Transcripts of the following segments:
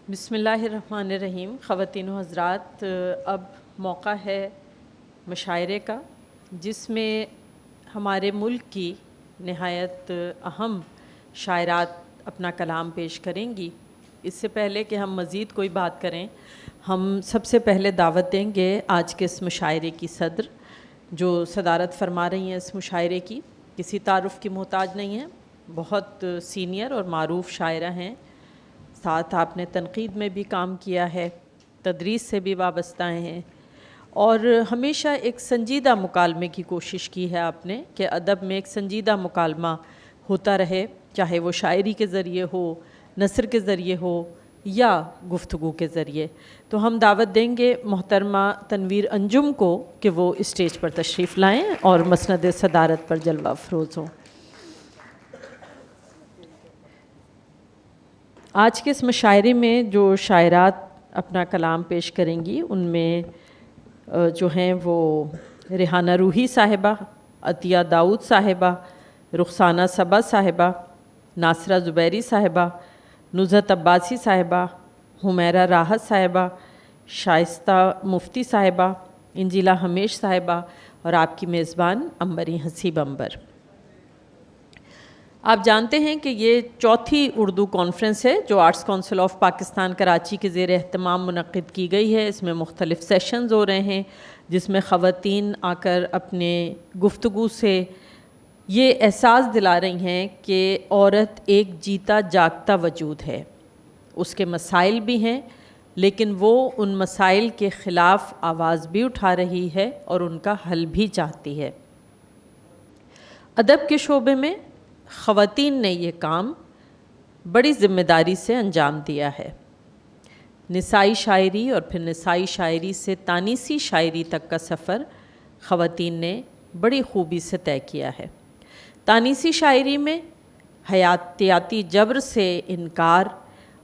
بسم اللہ الرحمن الرحیم. خواتین و حضرات، اب موقع ہے مشاعرے کا، جس میں ہمارے ملک کی نہایت اہم شاعرات اپنا کلام پیش کریں گی. اس سے پہلے کہ ہم مزید کوئی بات کریں، ہم سب سے پہلے دعوت دیں گے آج کے اس مشاعرے کی صدر، جو صدارت فرما رہی ہیں اس مشاعرے کی. کسی تعارف کی محتاج نہیں ہیں، بہت سینئر اور معروف شاعرہ ہیں. ساتھ آپ نے تنقید میں بھی کام کیا ہے، تدریس سے بھی وابستہ ہیں، اور ہمیشہ ایک سنجیدہ مکالمے کی کوشش کی ہے آپ نے کہ ادب میں ایک سنجیدہ مکالمہ ہوتا رہے، چاہے وہ شاعری کے ذریعے ہو، نثر کے ذریعے ہو یا گفتگو کے ذریعے. تو ہم دعوت دیں گے محترمہ تنویر انجم کو کہ وہ اسٹیج پر تشریف لائیں اور مسند صدارت پر جلوہ افروز ہوں. آج کے اس مشاعرے میں جو شاعرات اپنا کلام پیش کریں گی، ان میں جو ہیں وہ ریحانہ روحی صاحبہ، عطیہ داؤد صاحبہ، رخسانہ صبا صاحبہ، ناصرہ زبیری صاحبہ، نزہت عباسی صاحبہ، حمیرہ راحت صاحبہ، شائستہ مفتی صاحبہ، انجیلا ہمیش صاحبہ، اور آپ کی میزبان عنبری حسیب عنبر. آپ جانتے ہیں کہ یہ چوتھی اردو کانفرنس ہے جو arts council of Pakistan Karachi کے زیر اہتمام منعقد کی گئی ہے. اس میں مختلف سیشنز ہو رہے ہیں، جس میں خواتین آ کر اپنے گفتگو سے یہ احساس دلا رہی ہیں کہ عورت ایک جیتا جاگتا وجود ہے. اس کے مسائل بھی ہیں، لیکن وہ ان مسائل کے خلاف آواز بھی اٹھا رہی ہے اور ان کا حل بھی چاہتی ہے. ادب کے شعبے میں خواتین نے یہ کام بڑی ذمہ داری سے انجام دیا ہے. نسائی شاعری اور پھر نسائی شاعری سے تانیسی شاعری تک کا سفر خواتین نے بڑی خوبی سے طے کیا ہے. تانیسی شاعری میں حیاتیاتی جبر سے انکار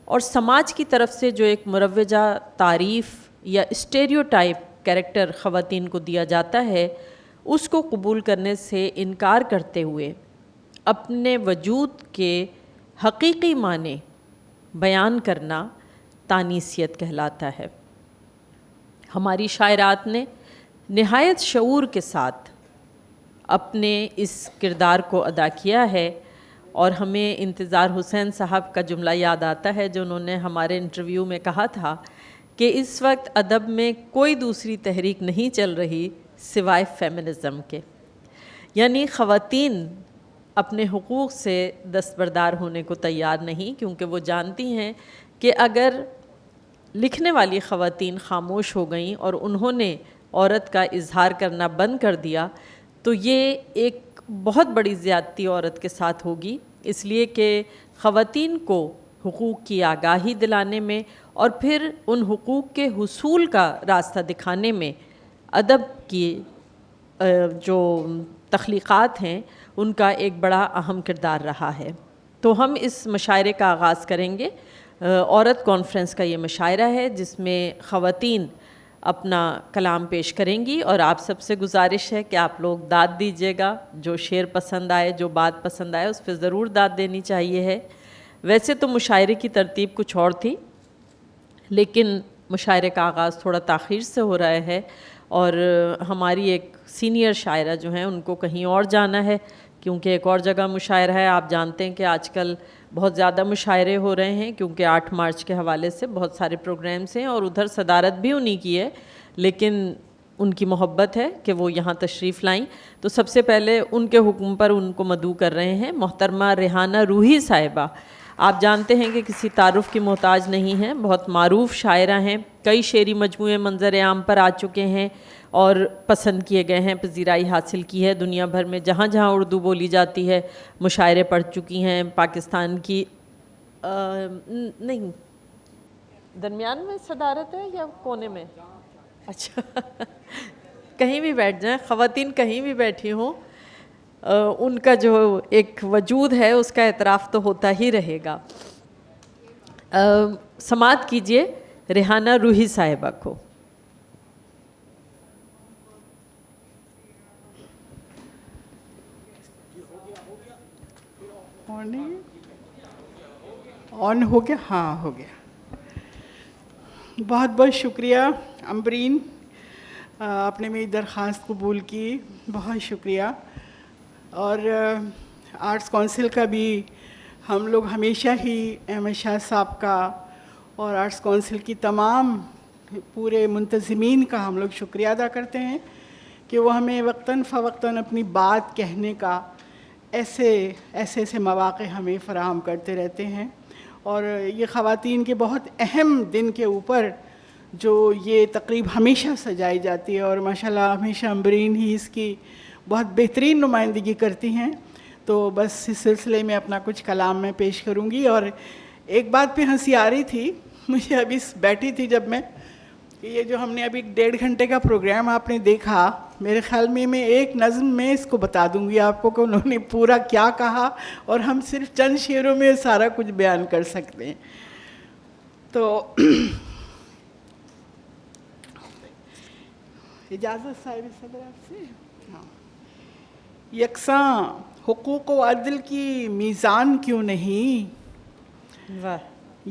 اور سماج کی طرف سے جو ایک مروجہ تعریف یا اسٹیریوٹائپ کریکٹر خواتین کو دیا جاتا ہے، اس کو قبول کرنے سے انکار کرتے ہوئے اپنے وجود کے حقیقی معنی بیان کرنا تانیسیت کہلاتا ہے. ہماری شاعرات نے نہایت شعور کے ساتھ اپنے اس کردار کو ادا کیا ہے، اور ہمیں انتظار حسین صاحب کا جملہ یاد آتا ہے جو انہوں نے ہمارے انٹرویو میں کہا تھا کہ اس وقت ادب میں کوئی دوسری تحریک نہیں چل رہی سوائے فیمنزم کے. یعنی خواتین اپنے حقوق سے دستبردار ہونے کو تیار نہیں، کیونکہ وہ جانتی ہیں کہ اگر لکھنے والی خواتین خاموش ہو گئیں اور انہوں نے عورت کا اظہار کرنا بند کر دیا تو یہ ایک بہت بڑی زیادتی عورت کے ساتھ ہوگی. اس لیے کہ خواتین کو حقوق کی آگاہی دلانے میں اور پھر ان حقوق کے حصول کا راستہ دکھانے میں ادب کی جو تخلیقات ہیں ان کا ایک بڑا اہم کردار رہا ہے. تو ہم اس مشاعرے کا آغاز کریں گے. عورت کانفرنس کا یہ مشاعرہ ہے جس میں خواتین اپنا کلام پیش کریں گی، اور آپ سب سے گزارش ہے کہ آپ لوگ داد دیجیے گا. جو شعر پسند آئے، جو بات پسند آئے، اس پہ ضرور داد دینی چاہیے ہے. ویسے تو مشاعرے کی ترتیب کچھ اور تھی، لیکن مشاعرے کا آغاز تھوڑا تاخیر سے ہو رہا ہے، اور ہماری ایک سینئر شاعرہ جو ہیں ان کو کہیں اور جانا ہے، کیونکہ ایک اور جگہ مشاعرہ ہے. آپ جانتے ہیں کہ آج کل بہت زیادہ مشاعرے ہو رہے ہیں، کیونکہ 8 مارچ کے حوالے سے بہت سارے پروگرامز ہیں، اور ادھر صدارت بھی انہی کی ہے، لیکن ان کی محبت ہے کہ وہ یہاں تشریف لائیں. تو سب سے پہلے ان کے حکم پر ان کو مدعو کر رہے ہیں محترمہ ریحانہ روحی صاحبہ. آپ جانتے ہیں کہ کسی تعارف کی محتاج نہیں ہیں، بہت معروف شاعرہ ہیں، کئی شعری مجموعے منظر عام پر آ چکے ہیں اور پسند کیے گئے ہیں، پذیرائی حاصل کی ہے. دنیا بھر میں جہاں جہاں اردو بولی جاتی ہے مشاعرے پڑھ چکی ہیں. پاکستان کی نہیں درمیان میں صدارت ہے یا کونے میں؟ اچھا کہیں بھی بیٹھ جائیں، خواتین کہیں بھی بیٹھی ہوں، ان کا جو ایک وجود ہے اس کا اعتراف تو ہوتا ہی رہے گا. سماعت کیجئے ریحانہ روحی صاحبہ کو. آن ہو گیا؟ ہاں ہو گیا. بہت بہت شکریہ امبرین، آپ نے میری درخواست قبول کی، بہت شکریہ۔ اور آرٹس کونسل کا بھی ہم لوگ ہمیشہ ہی احمد شاہ صاحب کا اور آرٹس کونسل کی تمام پورے منتظمین کا ہم لوگ شکریہ ادا کرتے ہیں کہ وہ ہمیں وقتاً فوقتاً اپنی بات کہنے کا ایسے مواقع ہمیں فراہم کرتے رہتے ہیں۔ اور یہ خواتین کے بہت اہم دن کے اوپر جو یہ تقریب ہمیشہ سجائی جاتی ہے، اور ماشاءاللہ ہمیشہ امبرین ہی اس کی بہت بہترین نمائندگی کرتی ہیں، تو بس اس سلسلے میں اپنا کچھ کلام میں پیش کروں گی۔ اور ایک بات پہ ہنسی آ رہی تھی مجھے، ابھی بیٹھی تھی جب میں، کہ یہ جو ہم نے ابھی 1.5 گھنٹے کا پروگرام آپ نے دیکھا، میرے خیال میں ایک نظم میں اس کو بتا دوں گی آپ کو کہ انہوں نے پورا کیا کہا، اور ہم صرف چند شعروں میں سارا کچھ بیان کر سکتے ہیں۔ تو اجازت صاحب صدر آپ سے؟ ہاں۔ یکساں حقوق و عدل کی میزان کیوں نہیں؟ واہ۔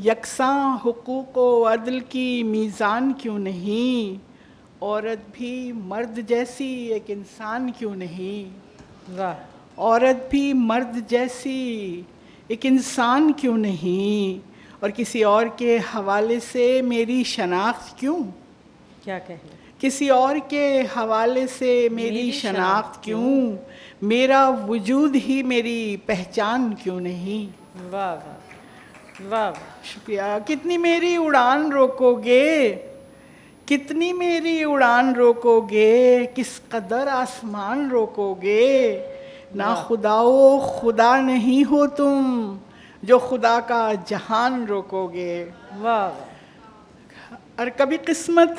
یکساں حقوق و عدل کی میزان کیوں نہیں؟ عورت بھی مرد جیسی ایک انسان کیوں نہیں؟ واہ۔ عورت بھی مرد جیسی ایک انسان کیوں نہیں؟ اور کسی اور کے حوالے سے میری شناخت کیوں؟ کیا کہنا؟ کسی اور کے حوالے سے میری شناخت کیوں؟ میرا وجود ہی میری پہچان کیوں نہیں؟ واہ واہ واہ۔ شکریہ۔ کتنی میری اڑان روکو گے، کتنی میری اڑان روکو گے، کس قدر آسمان روکو گے؟ نہ خداؤ خدا نہیں ہو تم جو خدا کا جہان روکو گے۔ واہ۔ اور کبھی قسمت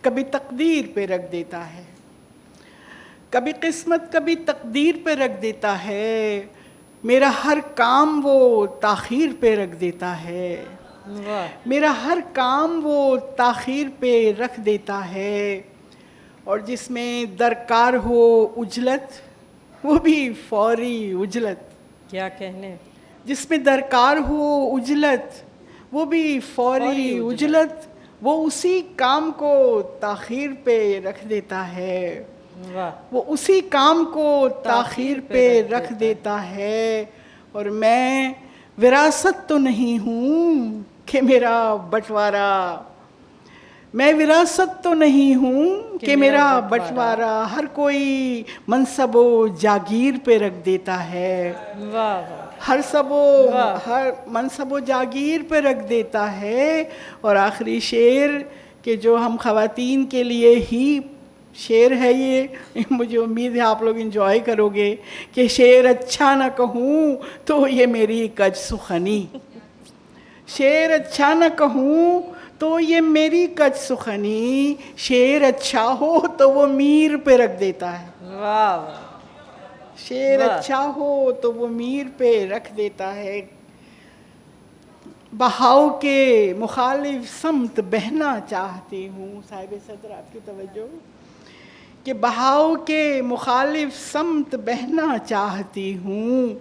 کبھی تقدیر پہ رکھ دیتا ہے، کبھی قسمت کبھی تقدیر پہ رکھ دیتا ہے، میرا ہر کام وہ تاخیر پہ رکھ دیتا ہے، میرا ہر کام وہ تاخیر پہ رکھ دیتا ہے۔ اور جس میں درکار ہو اجلت وہ بھی فوری اجلت، کیا کہنے؟ جس میں درکار ہو اجلت وہ بھی فوری اجلت، وہ اسی کام کو تاخیر پہ رکھ دیتا ہے، وہ اسی کام کو تاخیر پہ رکھ دیتا ہے۔ اور میں وراثت تو نہیں ہوں کہ میرا بٹوارا، میں وراثت تو نہیں ہوں کہ میرا بٹوارا ہر کوئی منصب و جاگیر پہ رکھ دیتا ہے، ہر منصب و جاگیر پہ رکھ دیتا ہے۔ اور آخری شعر کہ جو ہم خواتین کے لیے ہی شعر ہے، یہ مجھے امید ہے آپ لوگ انجوائے کرو گے، کہ شعر اچھا نہ کہوں تو یہ میری کج سخنی، شعر اچھا نہ کہوں تو یہ میری کج سخنی، شعر اچھا ہو تو وہ میر پہ رکھ دیتا ہے، شعر اچھا ہو تو وہ میر پہ رکھ دیتا ہے۔ بہاؤ کے مخالف سمت بہنا چاہتی ہوں، صاحب صدر آپ کی توجہ، کہ بہاؤ کے مخالف سمت بہنا چاہتی ہوں،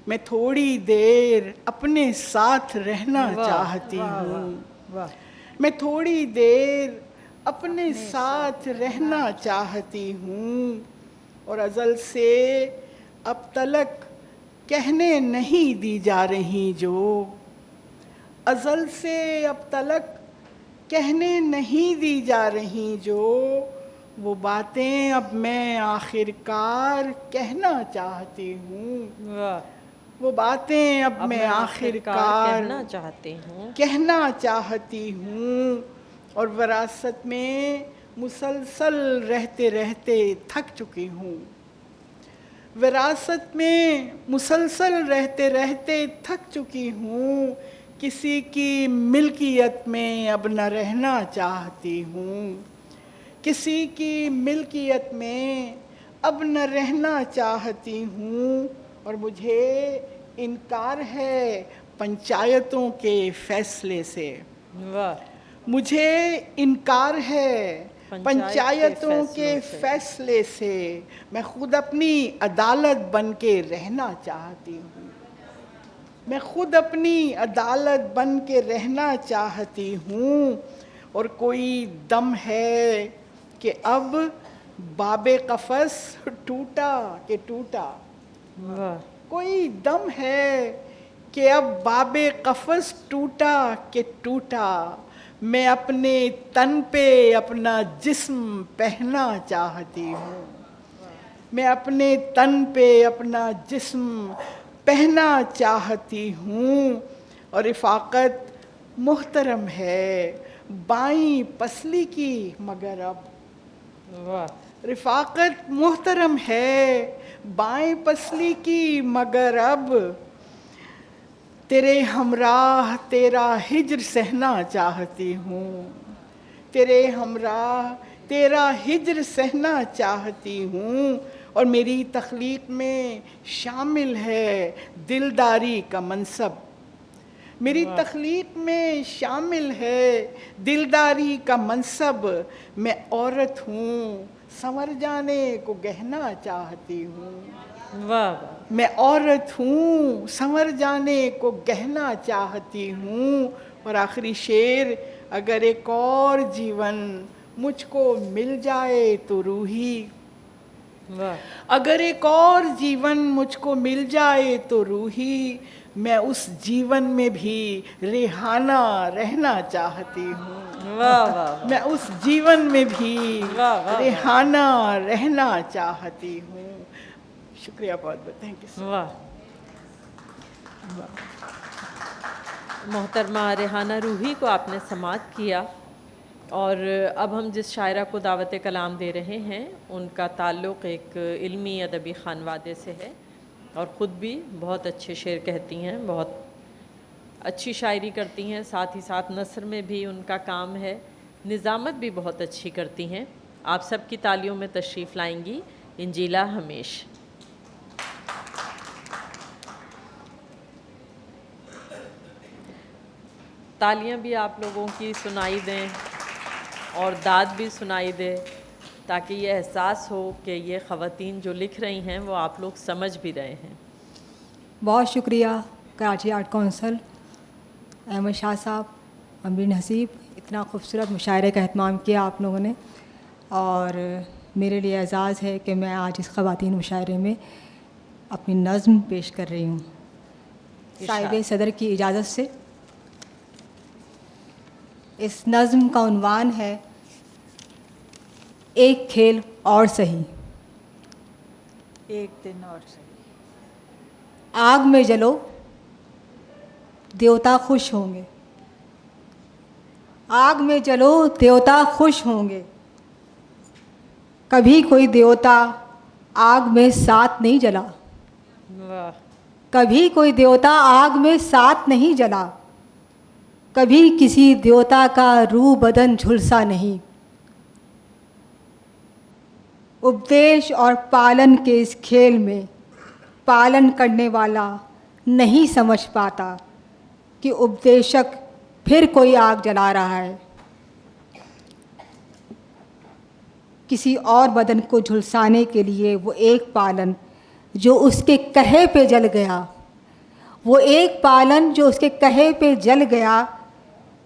میں تھوڑی دیر اپنے ساتھ رہنا چاہتی ہوں، میں تھوڑی دیر اپنے ساتھ رہنا چاہتی ہوں۔ اور ازل سے اب تلک کہنے نہیں دی جا رہی جو، ازل سے اب تلک کہنے نہیں دی جا رہی جو، وہ باتیں اب میں آخر کار کہنا چاہتی ہوں، وہ باتیں اب میں آخر کار کہنا چاہتی ہوں۔ اور وراثت میں مسلسل رہتے رہتے تھک چکی ہوں، وراثت میں مسلسل رہتے رہتے تھک چکی ہوں، کسی کی ملکیت میں اب نہ رہنا چاہتی ہوں، کسی کی ملکیت میں اب نہ رہنا چاہتی ہوں۔ اور مجھے انکار ہے پنچایتوں کے فیصلے سے، مجھے انکار ہے پنچایتوں کے فیصلے سے، میں خود اپنی عدالت بن کے رہنا چاہتی ہوں۔ میں خود اپنی عدالت بن کے رہنا چاہتی ہوں، اور کوئی دم ہے کہ اب باب قفس ٹوٹا کہ ٹوٹا، واہ کوئی دم ہے کہ اب باب قفس ٹوٹا کہ ٹوٹا، میں اپنے تن پہ اپنا جسم پہنا چاہتی ہوں، میں اپنے تن پہ اپنا جسم پہنا چاہتی ہوں، اور رفاقت محترم ہے بائیں پسلی کی مگر اب، واہ رفاقت محترم ہے بائیں پسلی کی مگر اب، تیرے ہمراہ تیرا ہجر سہنا چاہتی ہوں، تیرے ہمراہ تیرا ہجر سہنا چاہتی ہوں، اور میری تخلیق میں شامل ہے دلداری کا منصب، میری تخلیق میں شامل ہے دلداری کا منصب، میں عورت ہوں سنور جانے کو گہنا چاہتی ہوں، واہ میں عورت ہوں سنور جانے کو گہنا چاہتی ہوں، اور آخری شعر، اگر ایک اور جیون مجھ کو مل جائے تو روحی، واہ اگر ایک اور جیون مجھ کو مل جائے تو روحی، میں اس جیون میں بھی ریحانہ رہنا چاہتی ہوں، واہ واہ میں اس جیون میں بھی واہ واہ ریحانہ رہنا چاہتی ہوں۔ شکریہ بہت بہت، تھینک یو سو واہ محترمہ ریحانہ روحی کو آپ نے سماعت کیا، اور اب ہم جس شاعرہ کو دعوت کلام دے رہے ہیں ان کا تعلق ایک علمی ادبی خانوادے سے ہے، اور خود بھی بہت اچھے شعر کہتی ہیں، بہت اچھی شاعری کرتی ہیں، ساتھ ہی ساتھ نثر میں بھی ان کا کام ہے، نظامت بھی بہت اچھی کرتی ہیں۔ آپ سب کی تالیوں میں تشریف لائیں گی انجیلا ہمیش۔ تالیاں بھی آپ لوگوں کی سنائی دیں اور داد بھی سنائی دے، تاکہ یہ احساس ہو کہ یہ خواتین جو لکھ رہی ہیں وہ آپ لوگ سمجھ بھی رہے ہیں۔ بہت شکریہ کراچی آرٹ کونسل، احمد شاہ صاحب، امرین حسیب، اتنا خوبصورت مشاعرے کا اہتمام کیا آپ لوگوں نے، اور میرے لیے اعزاز ہے کہ میں آج اس خواتین مشاعرے میں اپنی نظم پیش کر رہی ہوں۔ صاحب صدر کی اجازت سے اس نظم کا عنوان ہے ایک کھیل اور سہی۔ ایک دن اور سہی، آگ میں جلو دیوتا خوش ہوں گے، آگ میں جلو دیوتا خوش ہوں گے، کبھی کوئی دیوتا آگ میں ساتھ نہیں جلا، واہ کبھی کوئی دیوتا آگ میں ساتھ نہیں جلا، کبھی کسی دیوتا کا روح بدن جھلسا نہیں۔ اپدیش اور پالن کے اس کھیل میں پالن کرنے والا نہیں سمجھ پاتا کہ اپدیشک پھر کوئی آگ جلا رہا ہے، کسی اور بدن کو جھلسانے کے لیے وہ ایک پالن جو اس کے کہے پہ جل گیا، وہ ایک پالن جو اس کے کہے پہ جل گیا،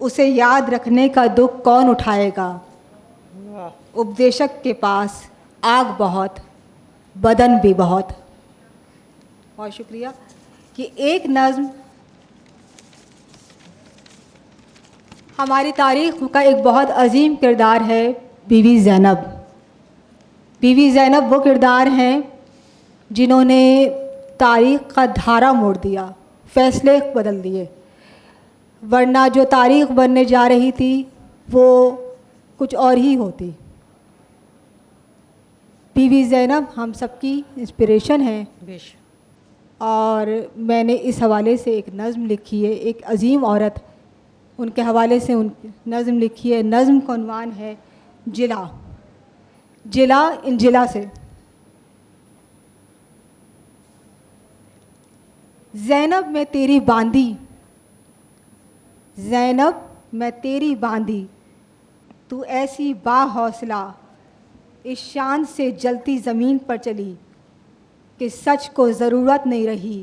اسے یاد رکھنے کا دکھ کون اٹھائے گا؟ اپدیشک کے پاس آگ بہت، بدن بھی بہت۔ بہت شکریہ۔ کہ ایک نظم ہماری تاریخ کا ایک بہت عظیم کردار ہے بی بی زینب۔ بی بی زینب وہ کردار ہیں جنہوں نے تاریخ کا دھارا موڑ دیا، فیصلے بدل دیے، ورنہ جو تاریخ بننے جا رہی تھی وہ کچھ اور ہی ہوتی۔ بی بی زینب ہم سب کی انسپریشن ہیں، بیش اور میں نے اس حوالے سے ایک نظم لکھی ہے، ایک عظیم عورت، ان کے حوالے سے نظم لکھی ہے۔ نظم کا عنوان ہے جلا۔ جلا انجلا سے۔ زینب میں تیری باندھی، زینب میں تیری باندھی، تو ایسی با حوصلہ اس شان سے جلتی زمین پر چلی کہ سچ کو ضرورت نہیں رہی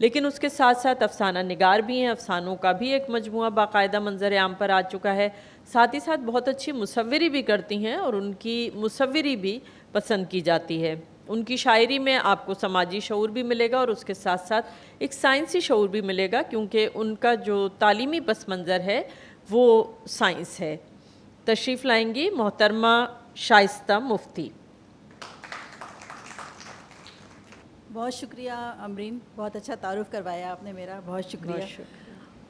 لیکن اس کے ساتھ ساتھ افسانہ نگار بھی ہیں، افسانوں کا بھی ایک مجموعہ باقاعدہ منظر عام پر آ چکا ہے، ساتھ ہی ساتھ بہت اچھی مصوری بھی کرتی ہیں اور ان کی مصوری بھی پسند کی جاتی ہے۔ ان کی شاعری میں آپ کو سماجی شعور بھی ملے گا اور اس کے ساتھ ساتھ ایک سائنسی شعور بھی ملے گا، کیونکہ ان کا جو تعلیمی پس منظر ہے وہ سائنس ہے۔ تشریف لائیں گی محترمہ شائستہ مفتی۔ بہت شکریہ امرین، بہت اچھا تعارف کروایا آپ نے میرا، بہت شکریہ۔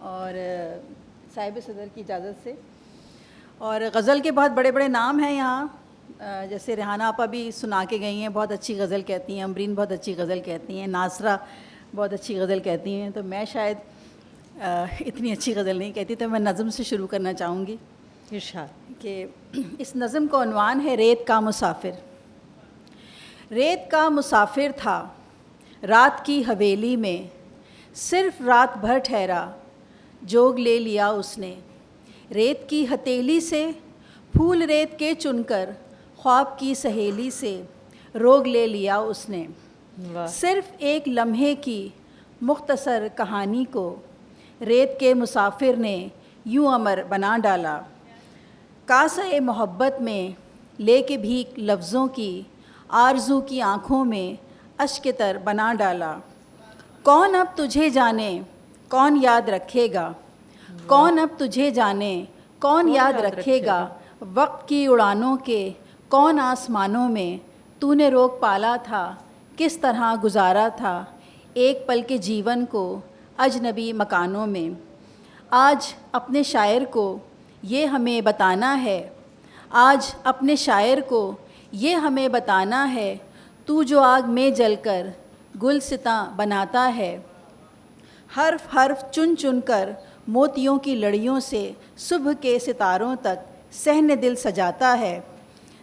اور صاحب صدر کی اجازت سے، اور غزل کے بہت بڑے بڑے نام ہیں یہاں، جیسے ریحانہ آپا بھی سنا کے گئی ہیں، بہت اچھی غزل کہتی ہیں، امرین بہت اچھی غزل کہتی ہیں، ناصرہ بہت اچھی غزل کہتی ہیں، تو میں شاید اتنی اچھی غزل نہیں کہتی، تو میں نظم سے شروع کرنا چاہوں گی کہ اس نظم کا عنوان ہے ریت کا مسافر۔ ریت کا مسافر تھا رات کی حویلی میں، صرف رات بھر ٹھہرا جوگ لے لیا اس نے، ریت کی ہتیلی سے پھول ریت کے چن کر، خواب کی سہیلی سے روگ لے لیا اس نے، صرف ایک لمحے کی مختصر کہانی کو ریت کے مسافر نے یوں امر بنا ڈالا، کاسہ محبت میں لے کے بھیک لفظوں کی آرزو کی آنکھوں میں اشک تر بنا ڈالا، کون اب تجھے جانے کون یاد رکھے گا، کون اب تجھے جانے کون یاد رکھے گا، وقت کی اڑانوں کے کون آسمانوں میں تو نے روک پالا تھا، کس طرح گزارا تھا ایک پل کے جیون کو اجنبی مکانوں میں، آج اپنے شاعر کو یہ ہمیں بتانا ہے، آج اپنے شاعر کو یہ ہمیں بتانا ہے، تو جو آگ میں جل کر گلستاں بناتا ہے، حرف حرف چن چن کر موتیوں کی لڑیوں سے صبح کے ستاروں تک صحن دل سجاتا ہے،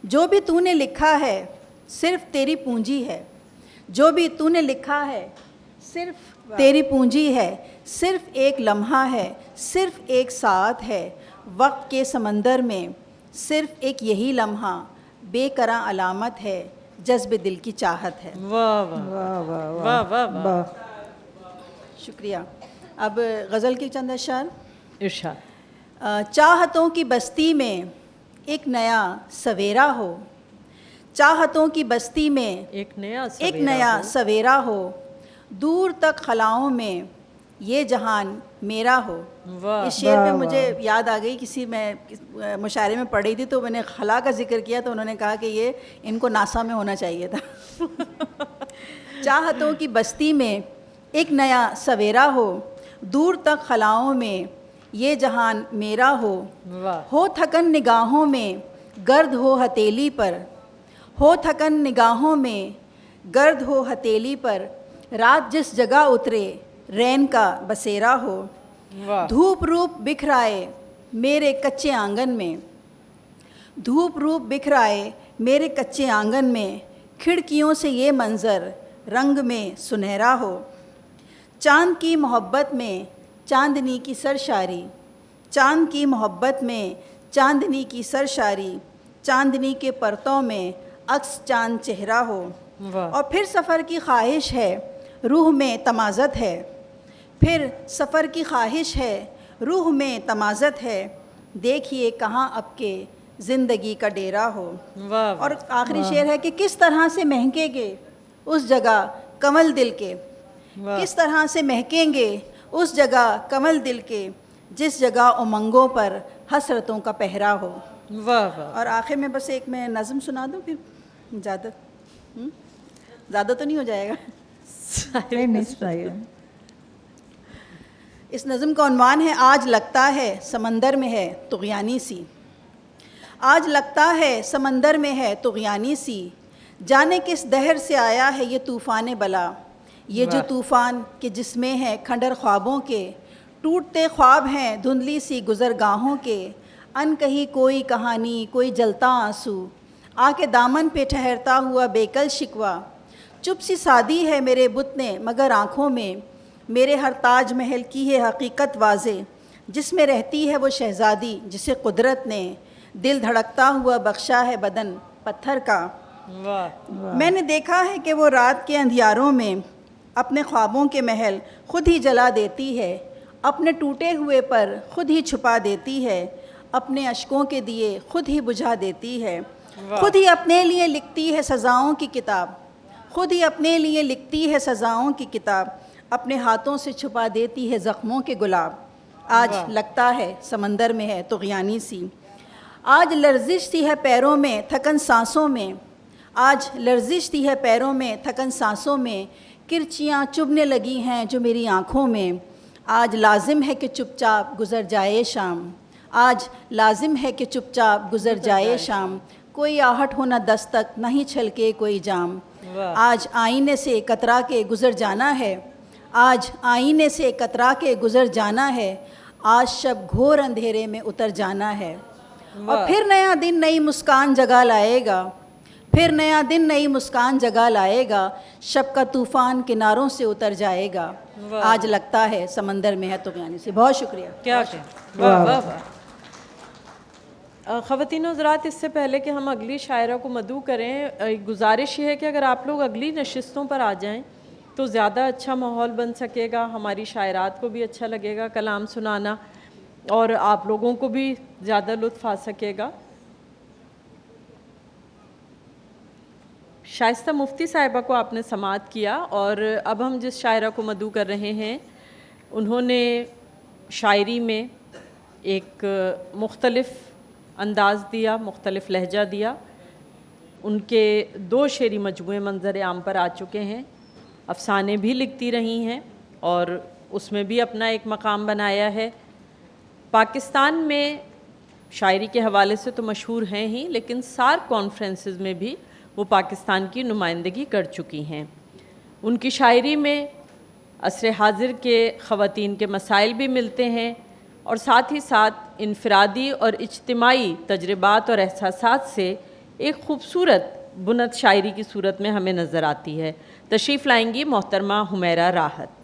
جو بھی تو نے لکھا ہے صرف تیری پونجی ہے، جو بھی تو نے لکھا ہے صرف تیری پونجی ہے، صرف ایک لمحہ ہے، صرف ایک ساعت ہے، وقت کے سمندر میں صرف ایک یہی لمحہ بے قرار علامت ہے، جذب دل کی چاہت ہے۔ واہ واہ واہ واہ واہ، شکریہ۔ اب غزل کی چند اشعار۔ ارشاد۔ چاہتوں کی بستی میں ایک نیا سویرا ہو، چاہتوں کی بستی میں ایک نیا سویرا ہو، دور تک خلاؤں میں یہ جہان میرا ہو۔ اس شعر پہ مجھے یاد آ گئی، کسی میں مشاعرے میں پڑھ رہی تھی تو میں نے خلا کا ذکر کیا تو انہوں نے کہا کہ یہ ان کو ناسا میں ہونا چاہیے تھا۔ چاہتوں کی بستی میں ایک نیا سویرا ہو، دور تک خلاؤں میں یہ جہان میرا ہو تھکن نگاہوں میں گرد ہو ہتیلی پر، ہو تھکن نگاہوں میں گرد ہو ہتیلی پر، رات جس جگہ اترے رین کا بسیرا ہو، دھوپ روپ بکھرائے میرے کچے آنگن میں، دھوپ روپ بکھرائے میرے کچے آنگن میں، کھڑکیوں سے یہ منظر رنگ میں سنہرا ہو، چاند کی محبت میں چاندنی کی سرشاری، چاند کی محبت میں چاندنی کی سرشاری، چاندنی کے پرتوں میں عکس چاند چہرہ ہو، اور پھر سفر کی خواہش ہے روح میں تمازت ہے، پھر سفر کی خواہش ہے روح میں تمازت ہے، دیکھیے کہاں اب کے زندگی کا ڈیرا ہو۔ اور آخری شعر ہے کہ کس طرح سے مہکیں گے اس جگہ کمل دل کے، کس طرح سے مہکیں گے اس جگہ کمل دل کے، جس جگہ امنگوں پر حسرتوں کا پہرا ہو۔ اور آخر میں بس ایک میں نظم سنا دوں، پھر زیادہ تو نہیں ہو جائے گا؟ اس نظم کا عنوان ہے آج لگتا ہے سمندر میں ہے طغیانی سی، آج لگتا ہے سمندر میں ہے طغیانی سی، جانے کس دہر سے آیا ہے یہ طوفان بلا، یہ جو طوفان کہ جس میں ہے کھنڈر خوابوں کے، ٹوٹتے خواب ہیں دھندلی سی گزرگاہوں کے، ان کہیں کوئی کہانی کوئی جلتا آنسو، آ کے دامن پہ ٹھہرتا ہوا بیکل شکوہ، چپ سی سادی ہے میرے بت نے مگر آنکھوں میں، میرے ہر تاج محل کی ہے حقیقت واضح، جس میں رہتی ہے وہ شہزادی جسے قدرت نے دل دھڑکتا ہوا بخشا ہے بدن پتھر کا۔ میں نے دیکھا ہے کہ وہ رات کے اندھیاروں میں اپنے خوابوں کے محل خود ہی جلا دیتی ہے، اپنے ٹوٹے ہوئے پر خود ہی چھپا دیتی ہے، اپنے اشکوں کے دیے خود ہی بجھا دیتی ہے، خود ہی اپنے لیے لکھتی ہے سزاؤں کی کتاب، خود ہی اپنے لیے لکھتی ہے سزاؤں کی کتاب، اپنے ہاتھوں سے چھپا دیتی ہے زخموں کے گلاب، آج لگتا ہے سمندر میں ہے طغیانی سی، آج لرزش سی ہے پیروں میں تھکن سانسوں میں، آج لرزش سی ہے پیروں میں تھکن سانسوں میں، کرچیاں چبھنے لگی ہیں جو میری آنکھوں میں، آج لازم ہے کہ چپ چاپ گزر جائے شام، آج لازم ہے کہ چپ چاپ گزر جائے شام، کوئی آہٹ ہو نہ دستک نہ ہی چھلکے کوئی جام، آج آئینے سے کترا کے گزر جانا ہے، آج آئینے سے کترا کے گزر جانا ہے، آج شب گھور اندھیرے میں اتر جانا ہے، اور پھر نیا دن نئی مسکان جگہ لائے گا، پھر نیا دن نئی مسکان جگہ لائے گا، شب کا طوفان کناروں سے اتر جائے گا، آج لگتا ہے سمندر میں ہے طغیانی سے۔ بہت شکریہ۔ کیا واہ واہ واہ۔ خواتین و حضرات، اس سے پہلے کہ ہم اگلی شاعرہ کو مدعو کریں، گزارش یہ ہے کہ اگر آپ لوگ اگلی نشستوں پر آ جائیں تو زیادہ اچھا ماحول بن سکے گا، ہماری شاعرات کو بھی اچھا لگے گا کلام سنانا، اور آپ لوگوں کو بھی زیادہ لطف آ سکے گا۔ شائستہ مفتی صاحبہ کو آپ نے سماعت کیا، اور اب ہم جس شاعرہ کو مدعو کر رہے ہیں انہوں نے شاعری میں ایک مختلف انداز دیا، مختلف لہجہ دیا۔ ان کے 2 شعری مجموعے منظر عام پر آ چکے ہیں، افسانے بھی لکھتی رہی ہیں اور اس میں بھی اپنا ایک مقام بنایا ہے۔ پاکستان میں شاعری کے حوالے سے تو مشہور ہیں ہی، لیکن سارک کانفرنسز میں بھی وہ پاکستان کی نمائندگی کر چکی ہیں۔ ان کی شاعری میں عصر حاضر کے خواتین کے مسائل بھی ملتے ہیں، اور ساتھ ہی ساتھ انفرادی اور اجتماعی تجربات اور احساسات سے ایک خوبصورت بنت شاعری کی صورت میں ہمیں نظر آتی ہے۔ تشریف لائیں گی محترمہ حمیرہ راحت۔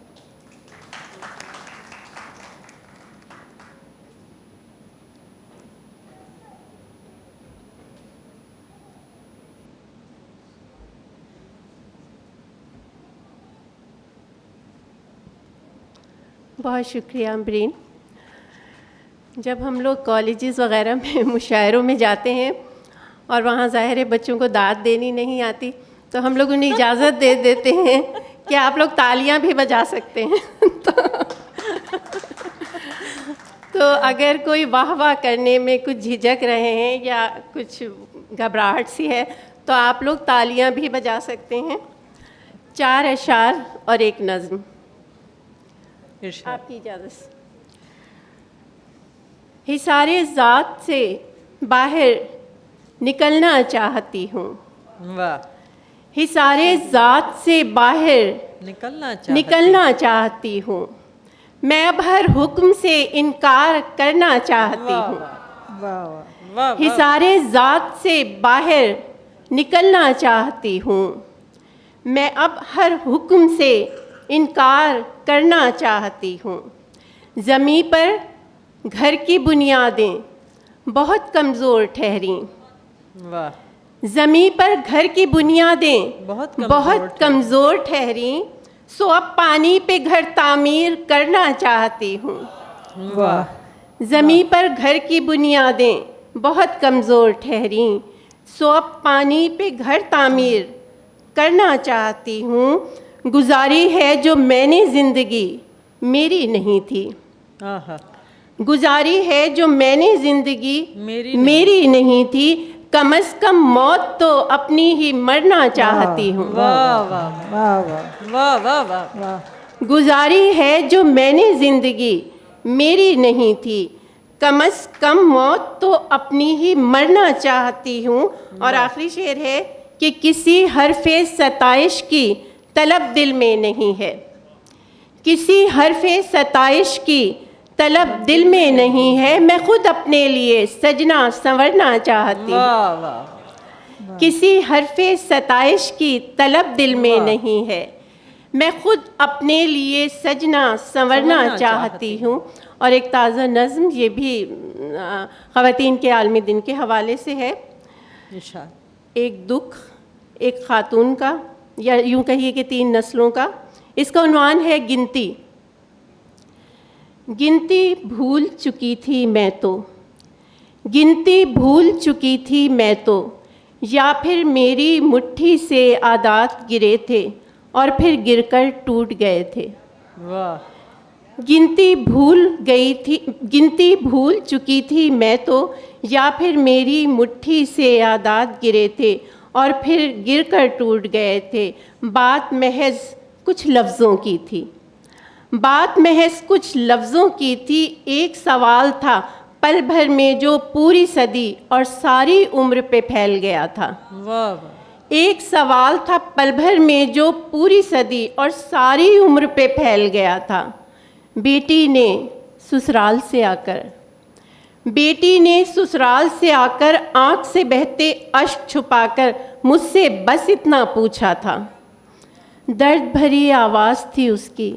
بہت شکریہ امبرین۔ جب ہم لوگ کالجز وغیرہ میں مشاعروں میں جاتے ہیں اور وہاں ظاہر ہے بچوں کو داد دینی نہیں آتی، تو ہم لوگ انہیں اجازت دے دیتے ہیں کہ آپ لوگ تالیاں بھی بجا سکتے ہیں۔ تو اگر کوئی واہ واہ کرنے میں کچھ جھجک رہے ہیں یا کچھ گھبراہٹ سی ہے تو آپ لوگ تالیاں بھی بجا سکتے ہیں۔ 4 اشعار اور 1 نظم، آپ کی اجازت سے۔ حصار ذات سے باہر نکلنا چاہتی ہوں، واہ، حصار ذات سے باہر نکلنا چاہتی ہوں، میں اب ہر حکم سے انکار کرنا چاہتی ہوں، حصار ذات سے باہر نکلنا چاہتی ہوں، میں اب ہر حکم سے انکار کرنا چاہتی ہوں، زمین پر گھر کی بنیادیں بہت کمزور ٹھہریں، زمین پر گھر کی بنیادیں بہت کمزور ٹھہریں، سو اب پانی پہ گھر تعمیر کرنا چاہتی ہوں، زمین پر گھر کی بنیادیں بہت کمزور ٹھہریں، سو اب پانی پہ گھر تعمیر کرنا چاہتی ہوں، گزاری ہے جو میں نے زندگی میری نہیں تھی، گزاری ہے جو میں نے زندگی میری نہیں تھی، کم از کم موت تو اپنی ہی مرنا چاہتی ہوں، گزاری ہے جو میں نے زندگی میری نہیں تھی، کم از کم موت تو اپنی ہی مرنا چاہتی ہوں۔ اور آخری شعر ہے کہ کسی حرف ستائش کی طلب دل میں نہیں ہے، کسی حرف ستائش کی طلب دل میں نہیں ہے، میں خود اپنے لیے سجنا سنورنا چاہتی ہوں، کسی حرف ستائش کی طلب دل میں نہیں ہے، میں خود اپنے لیے سجنا سنورنا چاہتی ہوں۔ اور ایک تازہ نظم، یہ بھی خواتین کے عالمی دن کے حوالے سے ہے۔ ایک دکھ ایک خاتون کا، یا یوں کہیے کہ 3 نسلوں کا، اس کا عنوان ہے گنتی. گنتی بھول چکی تھی میں تو، گنتی بھول چکی تھی میں تو، یا پھر میری مٹھی سے عادات گرے تھے اور پھر گر کر ٹوٹ گئے تھے. واہ. گنتی بھول چکی تھی میں تو، یا پھر میری مٹھی سے عادات گرے تھے اور پھر گر کر ٹوٹ گئے تھے. بات محض کچھ لفظوں کی تھی، بات محض کچھ لفظوں کی تھی. ایک سوال تھا پل بھر میں جو پوری صدی اور ساری عمر پہ پھیل گیا تھا. واہ. ایک سوال تھا پل بھر میں جو پوری صدی اور ساری عمر پہ پھیل گیا تھا. بیٹی نے سسرال سے آ کر آنکھ سے بہتے اشک چھپا کر مجھ سے بس اتنا پوچھا تھا. درد بھری آواز تھی اس کی،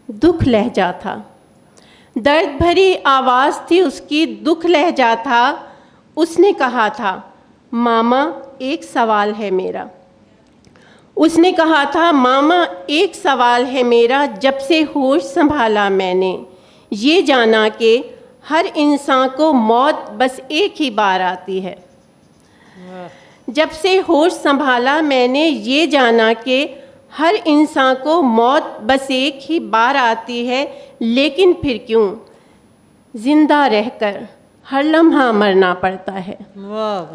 دکھ لہجہ تھا. درد بھری آواز تھی اس کی، دکھ لہجہ تھا. اس نے کہا تھا ماما ایک سوال ہے میرا. اس نے کہا تھا ماما ایک سوال ہے میرا. جب سے ہوش سنبھالا میں نے یہ جانا کہ ہر انسان کو موت بس ایک ہی بار آتی ہے. جب سے ہوش سنبھالا میں نے یہ جانا کہ ہر انسان کو موت بس ایک ہی بار آتی ہے. لیکن پھر کیوں زندہ رہ کر ہر لمحہ مرنا پڑتا ہے. واہ.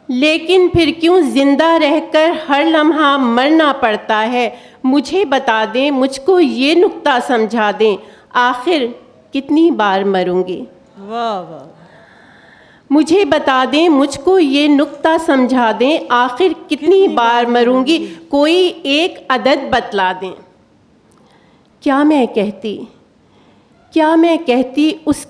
لیکن پھر کیوں زندہ رہ کر ہر لمحہ مرنا پڑتا ہے. مجھے بتا دیں، مجھ کو یہ نکتہ سمجھا دیں، آخر کتنی بار مروں گی. واہ واہ. مجھے بتا دیں، مجھ کو یہ نکتہ سمجھا دیں، آخر کتنی بار مروں گی. کوئی ایک عدد بتلا دیں. کیا میں کہتی اس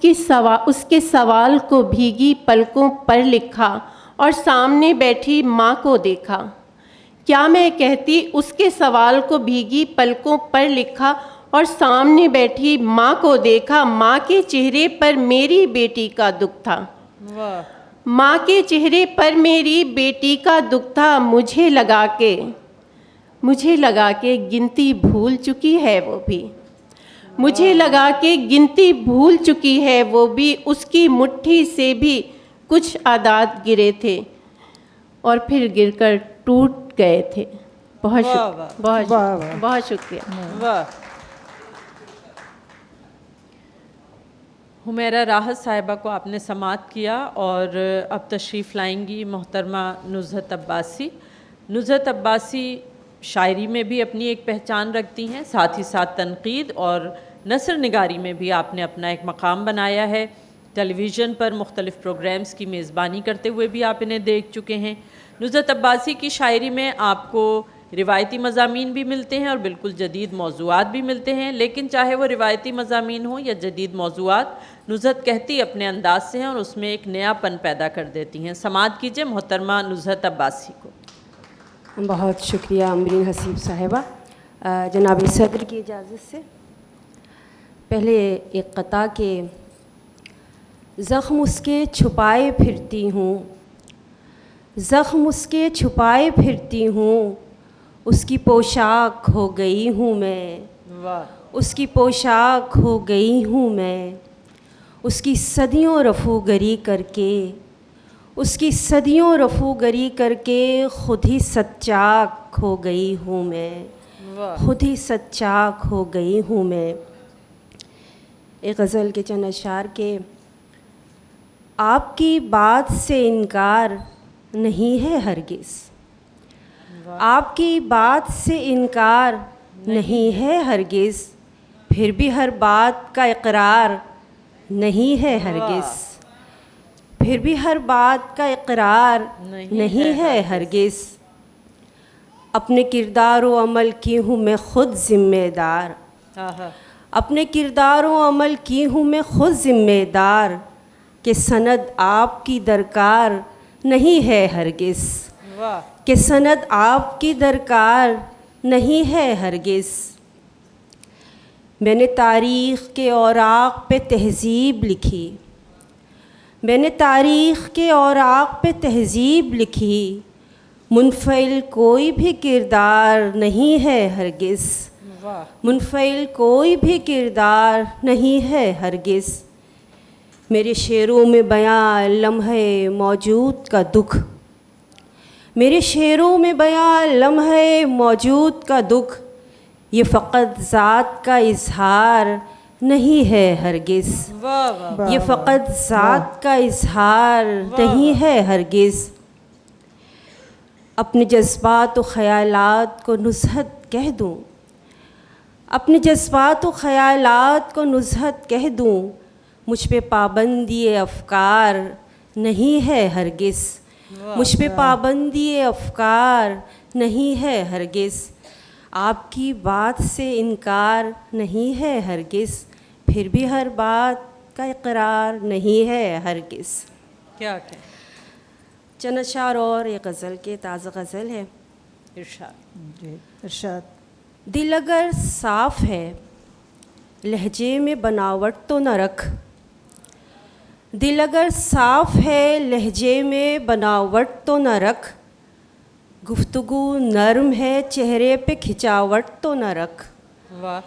کے سوال کو بھیگی پلکوں پر لکھا اور سامنے بیٹھی ماں کو دیکھا. کیا میں کہتی اس کے سوال کو بھیگی پلکوں پر لکھا اور سامنے بیٹھی ماں کو دیکھا. ماں کے چہرے پر میری بیٹی کا دکھ تھا. واہ. ماں کے چہرے پر میری بیٹی کا دکھ تھا. مجھے لگا کہ گنتی بھول چکی ہے وہ بھی. مجھے لگا کہ گنتی بھول چکی ہے وہ بھی. اس کی مٹھی سے بھی کچھ عادات گرے تھے اور پھر گر کر ٹوٹ گئے تھے. بہت شکریہ. واہ. حمیرہ راحت صاحبہ کو آپ نے سماعت کیا اور اب تشریف لائیں گی محترمہ نزہت عباسی. نزہت عباسی شاعری میں بھی اپنی ایک پہچان رکھتی ہیں، ساتھ ہی ساتھ تنقید اور نثر نگاری میں بھی آپ نے اپنا ایک مقام بنایا ہے. ٹیلی ویژن پر مختلف پروگرامز کی میزبانی کرتے ہوئے بھی آپ انہیں دیکھ چکے ہیں. نزہت عباسی کی شاعری میں آپ کو روایتی مضامین بھی ملتے ہیں اور بالکل جدید موضوعات بھی ملتے ہیں، لیکن چاہے وہ روایتی مضامین ہوں یا جدید موضوعات، نزہت کہتی اپنے انداز سے ہیں اور اس میں ایک نیا پن پیدا کر دیتی ہیں. سماعت کیجئے محترمہ نزہت عباسی کو. بہت شکریہ امرین حسیب صاحبہ. جناب صدر کی اجازت سے پہلے ایک قطع کہ زخم اس کے چھپائے پھرتی ہوں، زخم اس کے چھپائے پھرتی ہوں، اس کی پوشاک ہو گئی ہوں میں. واہ. اس کی پوشاک ہو گئی ہوں میں، اس کی صدیوں رفوگری کر کے، اس کی صدیوں رفوگری کر کے خود ہی سچاک ہو گئی ہوں میں. خود ہی سچاک ہو گئی ہوں میں. ایک غزل کے چند اشعار کے آپ کی بات سے انکار نہیں ہے ہرگز، آپ کی بات سے انکار نہیں ہے ہرگز، پھر بھی ہر بات کا اقرار نہیں ہے ہرگز، پھر بھی ہر بات کا اقرار نہیں ہے ہرگز. اپنے کردار و عمل کی ہوں میں خود ذمہ دار، اپنے کردار و عمل کی ہوں میں خود ذمہ دار، کہ سند آپ کی درکار نہیں ہے ہرگز، کہ سند آپ کی درکار نہیں ہے ہرگز. میں نے تاریخ کے اوراق پہ تہذیب لکھی، میں نے تاریخ کے اوراق پہ تہذیب لکھی، منفعل کوئی بھی کردار نہیں ہے ہرگز، منفعل کوئی بھی کردار نہیں ہے ہرگز، میرے شعروں میں بیاں لمحے موجود کا دکھ، میرے شعروں میں بیاں لمحے موجود کا دکھ، یہ فقط ذات کا اظہار نہیں ہے ہرگز، یہ فقط ذات کا اظہار نہیں ہے ہرگز۔ اپنے جذبات و خیالات کو نزہت کہہ دوں، اپنے جذبات و خیالات کو نزہت کہہ دوں، مجھ پہ پابندی افکار نہیں ہے ہرگز، مجھ پہ پابندی افکار نہیں ہے ہرگز، آپ کی بات سے انکار نہیں ہے ہرگز، پھر بھی ہر بات کا اقرار نہیں ہے ہرگز۔ کیا کہ چند اشعار اور ایک غزل کے تازہ غزل ہے۔ ارشاد۔ جی ارشاد۔ دل اگر صاف ہے لہجے میں بناوٹ تو نہ رکھ، دل اگر صاف ہے لہجے میں بناوٹ تو نہ رکھ، گفتگو نرم ہے چہرے پہ کھچاوٹ تو نہ رکھ، واہ،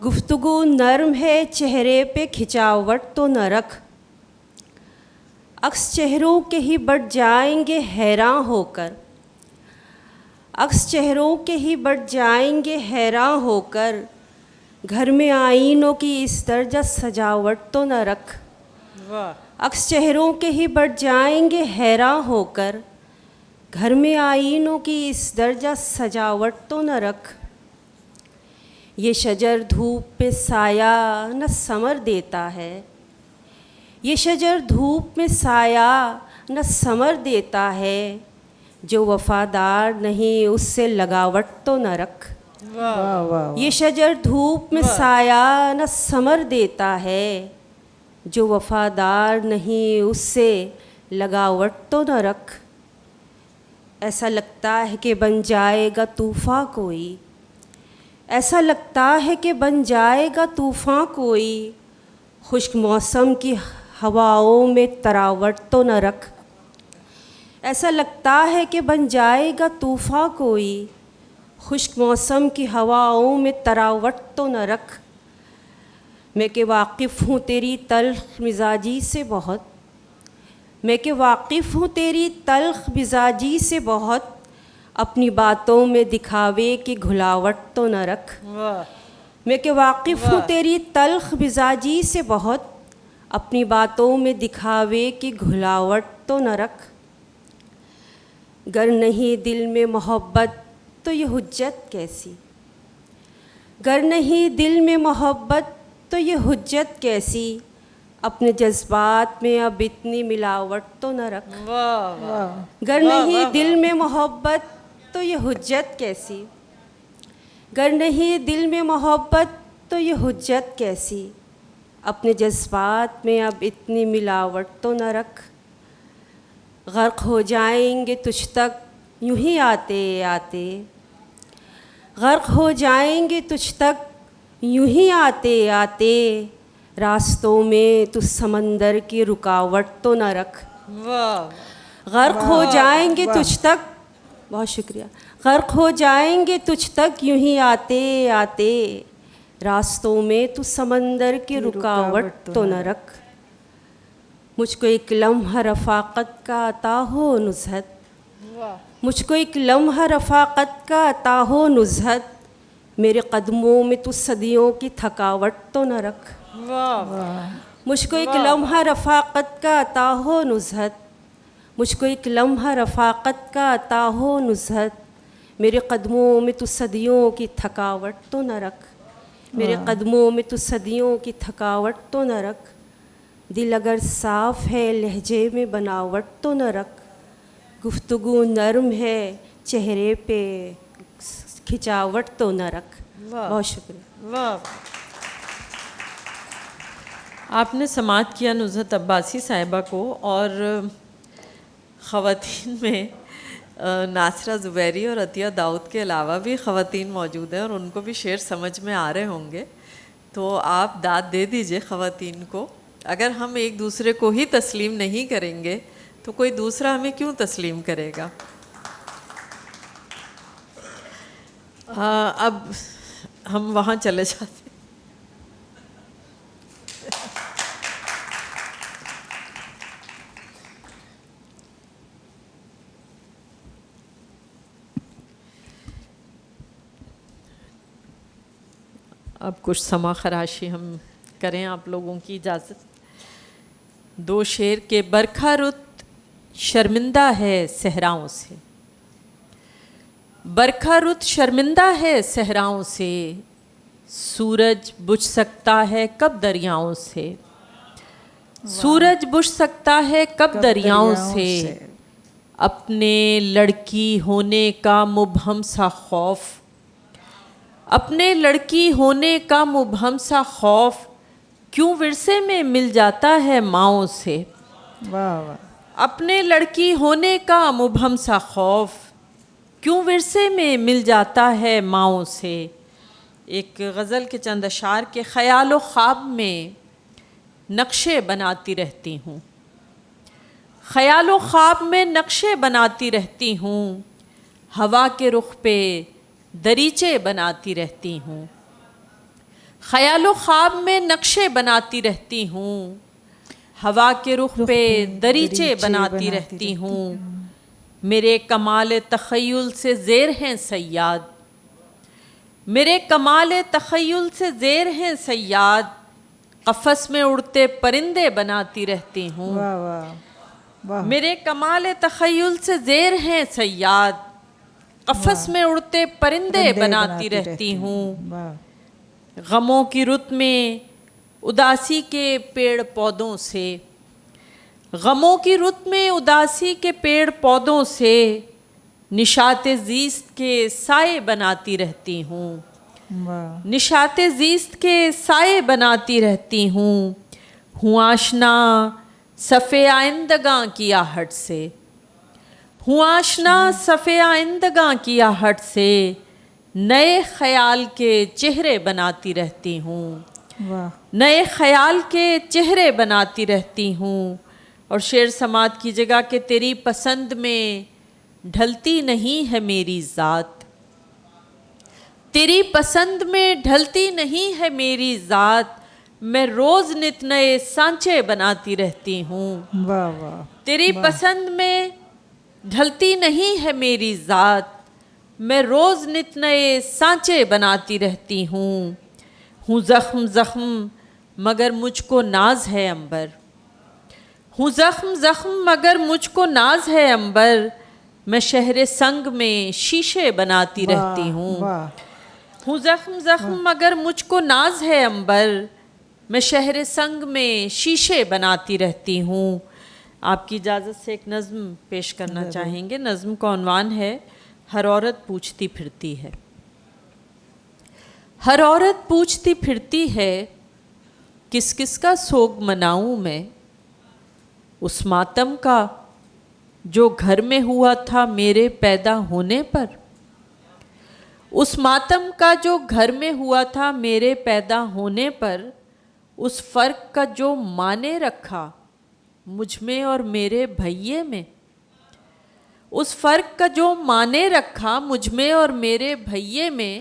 گفتگو نرم ہے چہرے پہ کھچاوٹ تو نہ رکھ، عکس چہروں کے ہی بڑھ جائیں گے حیراں ہو کر، عکس چہروں کے ہی بڑھ جائیں گے حیراں ہو کر، گھر میں آئینوں کی اس درجہ سجاوٹ تو نہ رکھ، واہ، عکس چہروں کے ہی بڑھ جائیں گے حیراں ہو کر، گھر میں آئینوں کی اس درجہ سجاوٹ تو نہ رکھ، یہ شجر دھوپ پہ سایہ نہ ثمر دیتا ہے، یہ شجر دھوپ میں سایہ نہ ثمر دیتا ہے، جو وفادار نہیں اس سے لگاوٹ تو نہ رکھ، واہ واہ۔ یہ شجر دھوپ میں سایہ نہ ثمر دیتا ہے، جو وفادار نہیں اس سے لگاوٹ تو نہ رکھ، ایسا لگتا ہے کہ بن جائے گا طوفاں کوئی، ایسا لگتا ہے کہ بن جائے گا طوفاں کوئی، خشک موسم کی ہواؤں میں تراوٹ تو نہ رکھ، ایسا لگتا ہے کہ بن جائے گا طوفاں کوئی، خشک موسم کی ہواؤں میں تراوٹ تو نہ رکھ، میں کہ واقف ہوں تیری تلخ مزاجی سے بہت، میں کہ واقف ہوں تیری تلخ مزاجی سے بہت، اپنی باتوں میں دکھاوے کی گھلاوٹ تو نہ رکھ، میں کہ واقف ہوں تیری تلخ مزاجی سے بہت، اپنی باتوں میں دکھاوے کی گھلاوٹ تو نہ رکھ، گر نہیں دل میں محبت تو یہ حجت کیسی، گر نہیں دل میں محبت تو یہ حجت کیسی، اپنے جذبات میں اب اتنی ملاوٹ تو نہ رکھ، گر نہیں دل میں محبت تو یہ حجت کیسی، گر نہیں دل میں محبت تو یہ حجت کیسی، اپنے جذبات میں اب اتنی ملاوٹ تو نہ رکھ، غرق ہو جائیں گے تجھ تک یوں ہی آتے آتے، غرق ہو جائیں گے تجھ تک یوں ہی آتے آتے، راستوں میں تو سمندر کی رکاوٹ تو نہ رکھ، غرق ہو جائیں گے تجھ تک، بہت شکریہ، غرق ہو جائیں گے تجھ تک یوں ہی آتے آتے، راستوں میں تو سمندر کی رکاوٹ تو نہ رکھ، مجھ کو ایک لمحہ رفاقت کا عطا ہو نزہت، مجھ کو ایک لمحہ رفاقت کا عطا ہو نزہت، میرے قدموں میں تو صدیوں کی تھکاوٹ تو نہ رکھ، مجھ کو ایک لمحہ رفاقت کا عطا ہو نزہت، مجھ کو ایک لمحہ رفاقت کا عطا ہو نزہت، میرے قدموں میں تو صدیوں کی تھکاوٹ تو نہ رکھ، میرے قدموں میں تو صدیوں کی تھکاوٹ تو نہ رکھ، دل اگر صاف ہے لہجے میں بناوٹ تو نہ رکھ، گفتگو نرم ہے چہرے پہ کھچاوٹ تو نہ رکھ۔ بہت شکریہ۔ واہ، آپ نے سماعت کیا نزہت عباسی صاحبہ کو، اور خواتین میں ناصرہ زبیری اور عطیہ داؤد کے علاوہ بھی خواتین موجود ہیں، اور ان کو بھی شعر سمجھ میں آ رہے ہوں گے، تو آپ داد دے دیجئے خواتین کو۔ اگر ہم ایک دوسرے کو ہی تسلیم نہیں کریں گے تو کوئی دوسرا ہمیں کیوں تسلیم کرے گا؟ اب ہم وہاں چلے جاتے. اب کچھ سما خراشی ہم کریں آپ لوگوں کی اجازت. 2 شعر کے برکھا رت شرمندہ ہے صحراؤں سے. برکھا رت شرمندہ ہے صحراؤں سے، سورج بجھ سکتا ہے کب دریاؤں سے. سورج بجھ سکتا ہے کب دریاؤں سے، اپنے لڑکی ہونے کا مبہم سا خوف. اپنے لڑکی ہونے کا مبہم سا خوف کیوں ورثے میں مل جاتا ہے ماؤں سے. اپنے لڑکی ہونے کا مبہم سا خوف کیوں ورثے میں مل جاتا ہے ماؤں سے. ایک غزل کے چند اشعار کے خیال و خواب میں نقشے بناتی رہتی ہوں. خیال و خواب میں نقشے بناتی رہتی ہوں، ہوا کے رخ پہ دریچے بناتی رہتی ہوں. خیال و خواب میں نقشے بناتی رہتی ہوں، ہوا کے رخ پہ دریچے بناتی رہتی ہوں. میرے کمال تخیل سے زیر ہیں صیاد، میرے کمال تخیل سے زیر ہیں صیاد، قفس میں اڑتے پرندے بناتی رہتی ہوں. میرے کمال تخیل سے زیر ہیں صیاد، قفس میں اڑتے پرندے بناتی رہتی ہوں. غموں کی رت میں اداسی کے پیڑ پودوں سے، غموں کی رت میں اداسی کے پیڑ پودوں سے نشاط زیست کے سائے بناتی رہتی ہوں. نشاط زیست کے سائے بناتی رہتی ہوں. ہوں آشنا صف آئندگاں کی آہٹ سے، ہوں آشنا صف آئندگاں کی آہٹ سے نئے خیال کے چہرے بناتی رہتی ہوں. نئے خیال کے چہرے بناتی رہتی ہوں. اور شعر سماعت کیجیے گا کہ تیری پسند میں ڈھلتی نہیں ہے میری ذات، تیری پسند میں ڈھلتی نہیں ہے میری ذات، میں روز نت نئے سانچے بناتی رہتی ہوں. تیری پسند میں ڈھلتی نہیں ہے میری ذات، میں روز نت نئے سانچے بناتی رہتی ہوں. ہوں زخم زخم مگر مجھ کو ناز ہے عنبر، ہوں زخم زخم مگر مجھ کو ناز ہے عنبر، میں شہر سنگ میں شیشے بناتی رہتی ہوں. ہوں زخم زخم مگر مجھ کو ناز ہے عنبر، میں شہر سنگ میں شیشے بناتی رہتی ہوں. آپ کی اجازت سے ایک نظم پیش کرنا چاہیں گے. نظم کا عنوان ہے ہر عورت پوچھتی پھرتی ہے. ہر عورت پوچھتی پھرتی ہے کس کس کا سوگ مناؤں میں، اس ماتم کا جو گھر میں ہوا تھا میرے پیدا ہونے پر، اس ماتم کا جو گھر میں ہوا تھا میرے پیدا ہونے پر، اس فرق کا جو معنی رکھا مجھ میں اور میرے بھئیے میں، اس فرق کا جو معنی رکھا مجھ میں اور میرے بھئیے میں،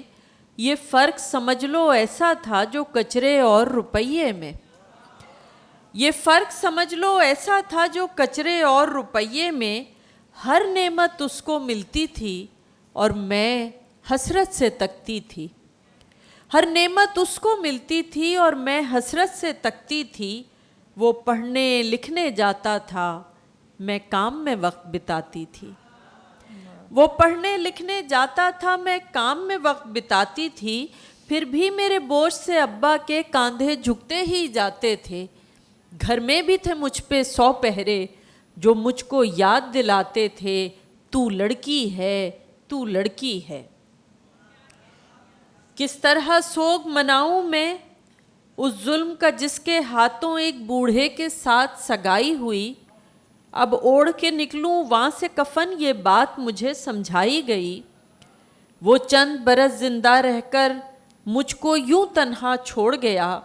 یہ فرق سمجھ لو ایسا تھا جو کچرے اور روپیے میں، یہ فرق سمجھ لو ایسا تھا جو کچرے اور روپیے میں، ہر نعمت اس کو ملتی تھی اور میں حسرت سے تکتی تھی، ہر نعمت اس کو ملتی تھی اور میں حسرت سے تکتی تھی. وہ پڑھنے لکھنے جاتا تھا میں کام میں وقت بتاتی تھی، وہ پڑھنے لکھنے جاتا تھا میں کام میں وقت بتاتی تھی، پھر بھی میرے بوجھ سے ابا کے کاندھے جھکتے ہی جاتے تھے. گھر میں بھی تھے مجھ پہ 100 پہرے جو مجھ کو یاد دلاتے تھے تو لڑکی ہے تو لڑکی ہے. کس طرح سوگ مناؤں میں اس ظلم کا جس کے ہاتھوں ایک بوڑھے کے ساتھ سگائی ہوئی، اب اوڑھ کے نکلوں وہاں سے کفن یہ بات مجھے سمجھائی گئی. وہ چند برس زندہ رہ کر مجھ کو یوں تنہا چھوڑ گیا،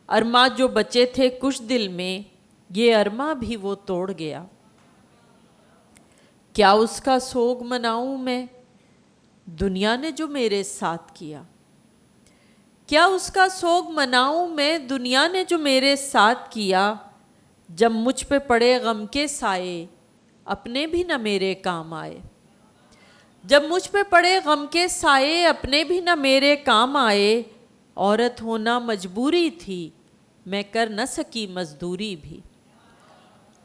ارماں جو بچے تھے کچھ دل میں یہ ارماں بھی وہ توڑ گیا. کیا اس کا سوگ مناؤں میں دنیا نے جو میرے ساتھ کیا، کیا اس کا سوگ مناؤں میں دنیا نے جو میرے ساتھ کیا، جب مجھ پہ پڑے غم کے سائے اپنے بھی نہ میرے کام آئے، جب مجھ پہ پڑے غم کے سائے اپنے بھی نہ میرے کام آئے، عورت ہونا مجبوری تھی میں کر نہ سکی مزدوری بھی،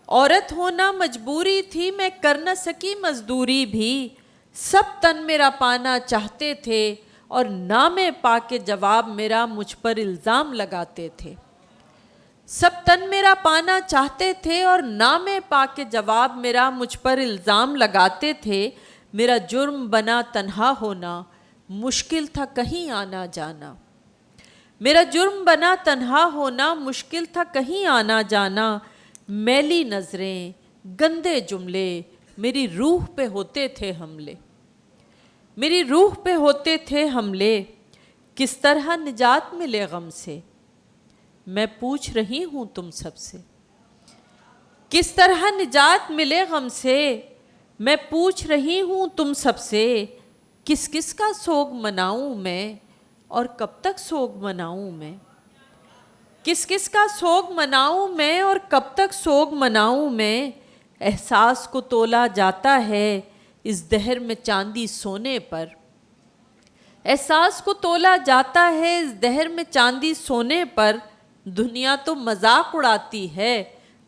عورت ہونا مجبوری تھی میں کر نہ سکی مزدوری بھی، سب تن میرا پانا چاہتے تھے اور نام پا کے جواب میرا مجھ پر الزام لگاتے تھے، سب تن میرا پانا چاہتے تھے اور نام پا کے جواب میرا مجھ پر الزام لگاتے تھے، میرا جرم بنا تنہا ہونا مشکل تھا کہیں آنا جانا، میرا جرم بنا تنہا ہونا مشکل تھا کہیں آنا جانا، میلی نظریں گندے جملے میری روح پہ ہوتے تھے حملے، میری روح پہ ہوتے تھے حملے، کس طرح نجات ملے غم سے میں پوچھ رہی ہوں تم سب سے، کس طرح نجات ملے غم سے میں پوچھ رہی ہوں تم سب سے، کس کس کا سوگ مناؤں میں اور کب تک سوگ مناؤں میں، کس کس کا سوگ مناؤں میں اور کب تک سوگ مناؤں میں، احساس کو تولا جاتا ہے اس دہر میں چاندی سونے پر، احساس کو تولا جاتا ہے اس دہر میں چاندی سونے پر، دنیا تو مذاق اڑاتی ہے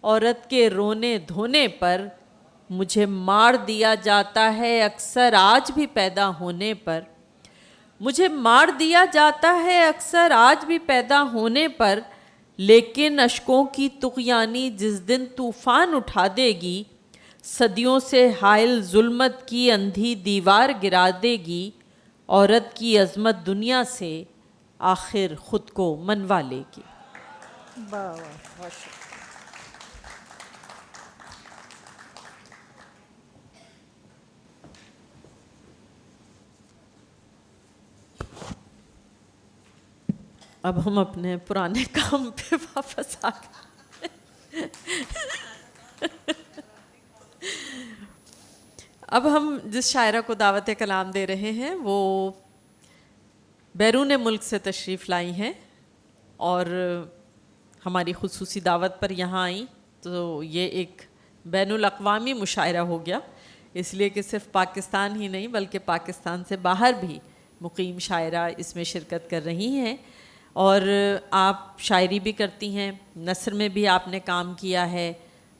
عورت کے رونے دھونے پر، مجھے مار دیا جاتا ہے اکثر آج بھی پیدا ہونے پر، مجھے مار دیا جاتا ہے اکثر آج بھی پیدا ہونے پر، لیکن اشکوں کی طغیانی جس دن طوفان اٹھا دے گی، صدیوں سے حائل ظلمت کی اندھی دیوار گرا دے گی، عورت کی عظمت دنیا سے آخر خود کو منوا لے گی۔ اب ہم اپنے پرانے کام پہ واپس آ گئے۔ اب ہم جس شاعرہ کو دعوت کلام دے رہے ہیں وہ بیرون ملک سے تشریف لائی ہیں اور ہماری خصوصی دعوت پر یہاں آئیں، تو یہ ایک بین الاقوامی مشاعرہ ہو گیا، اس لیے کہ صرف پاکستان ہی نہیں بلکہ پاکستان سے باہر بھی مقیم شاعرہ اس میں شرکت کر رہی ہیں، اور آپ شاعری بھی کرتی ہیں، نثر میں بھی آپ نے کام کیا ہے،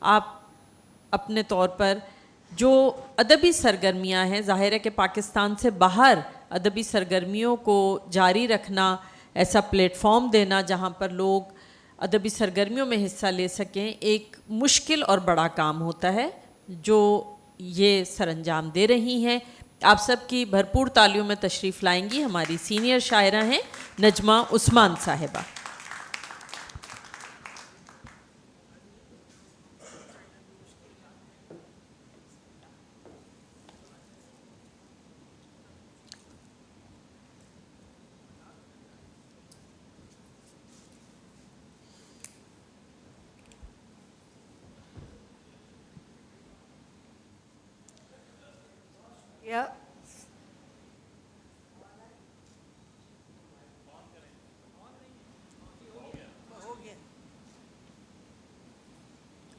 آپ اپنے طور پر جو ادبی سرگرمیاں ہیں، ظاہر ہے کہ پاکستان سے باہر ادبی سرگرمیوں کو جاری رکھنا، ایسا پلیٹ فارم دینا جہاں پر لوگ ادبی سرگرمیوں میں حصہ لے سکیں، ایک مشکل اور بڑا کام ہوتا ہے جو یہ سر انجام دے رہی ہیں۔ آپ سب کی بھرپور تالیوں میں تشریف لائیں گی ہماری سینئر شاعرہ ہیں نجمہ عثمان صاحبہ۔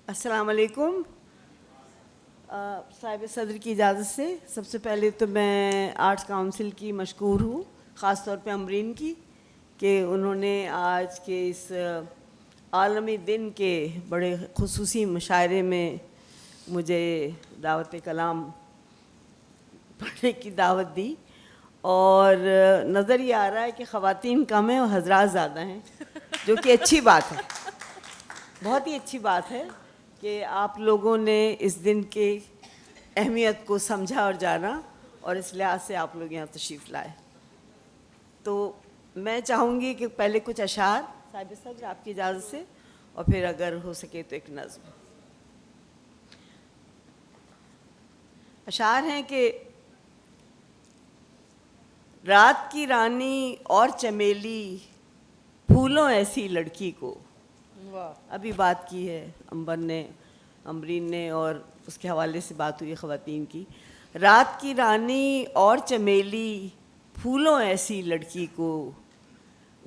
السلام علیکم۔ صاحب صدر کی اجازت سے سب سے پہلے تو میں آرٹس کاؤنسل کی مشکور ہوں، خاص طور پہ امرین کی، کہ انہوں نے آج کے اس عالمی دن کے بڑے خصوصی مشاعرے میں مجھے دعوت کلام پڑھنے کی دعوت دی، اور نظر یہ آ رہا ہے کہ خواتین کم ہیں اور حضرات زیادہ ہیں، جو کہ اچھی بات ہے، بہت ہی اچھی بات ہے کہ آپ لوگوں نے اس دن کے اہمیت کو سمجھا اور جانا، اور اس لحاظ سے آپ لوگ یہاں تشریف لائے۔ تو میں چاہوں گی کہ پہلے کچھ اشعار صاحب صدر آپ کی اجازت سے، اور پھر اگر ہو سکے تو ایک نظم۔ اشعار ہیں کہ رات کی رانی اور چمیلی پھولوں ایسی لڑکی کو، ابھی بات کی ہے امرین نے، اور اس کے حوالے سے بات ہوئی خواتین کی۔ رات کی رانی اور چمیلی پھولوں ایسی لڑکی کو،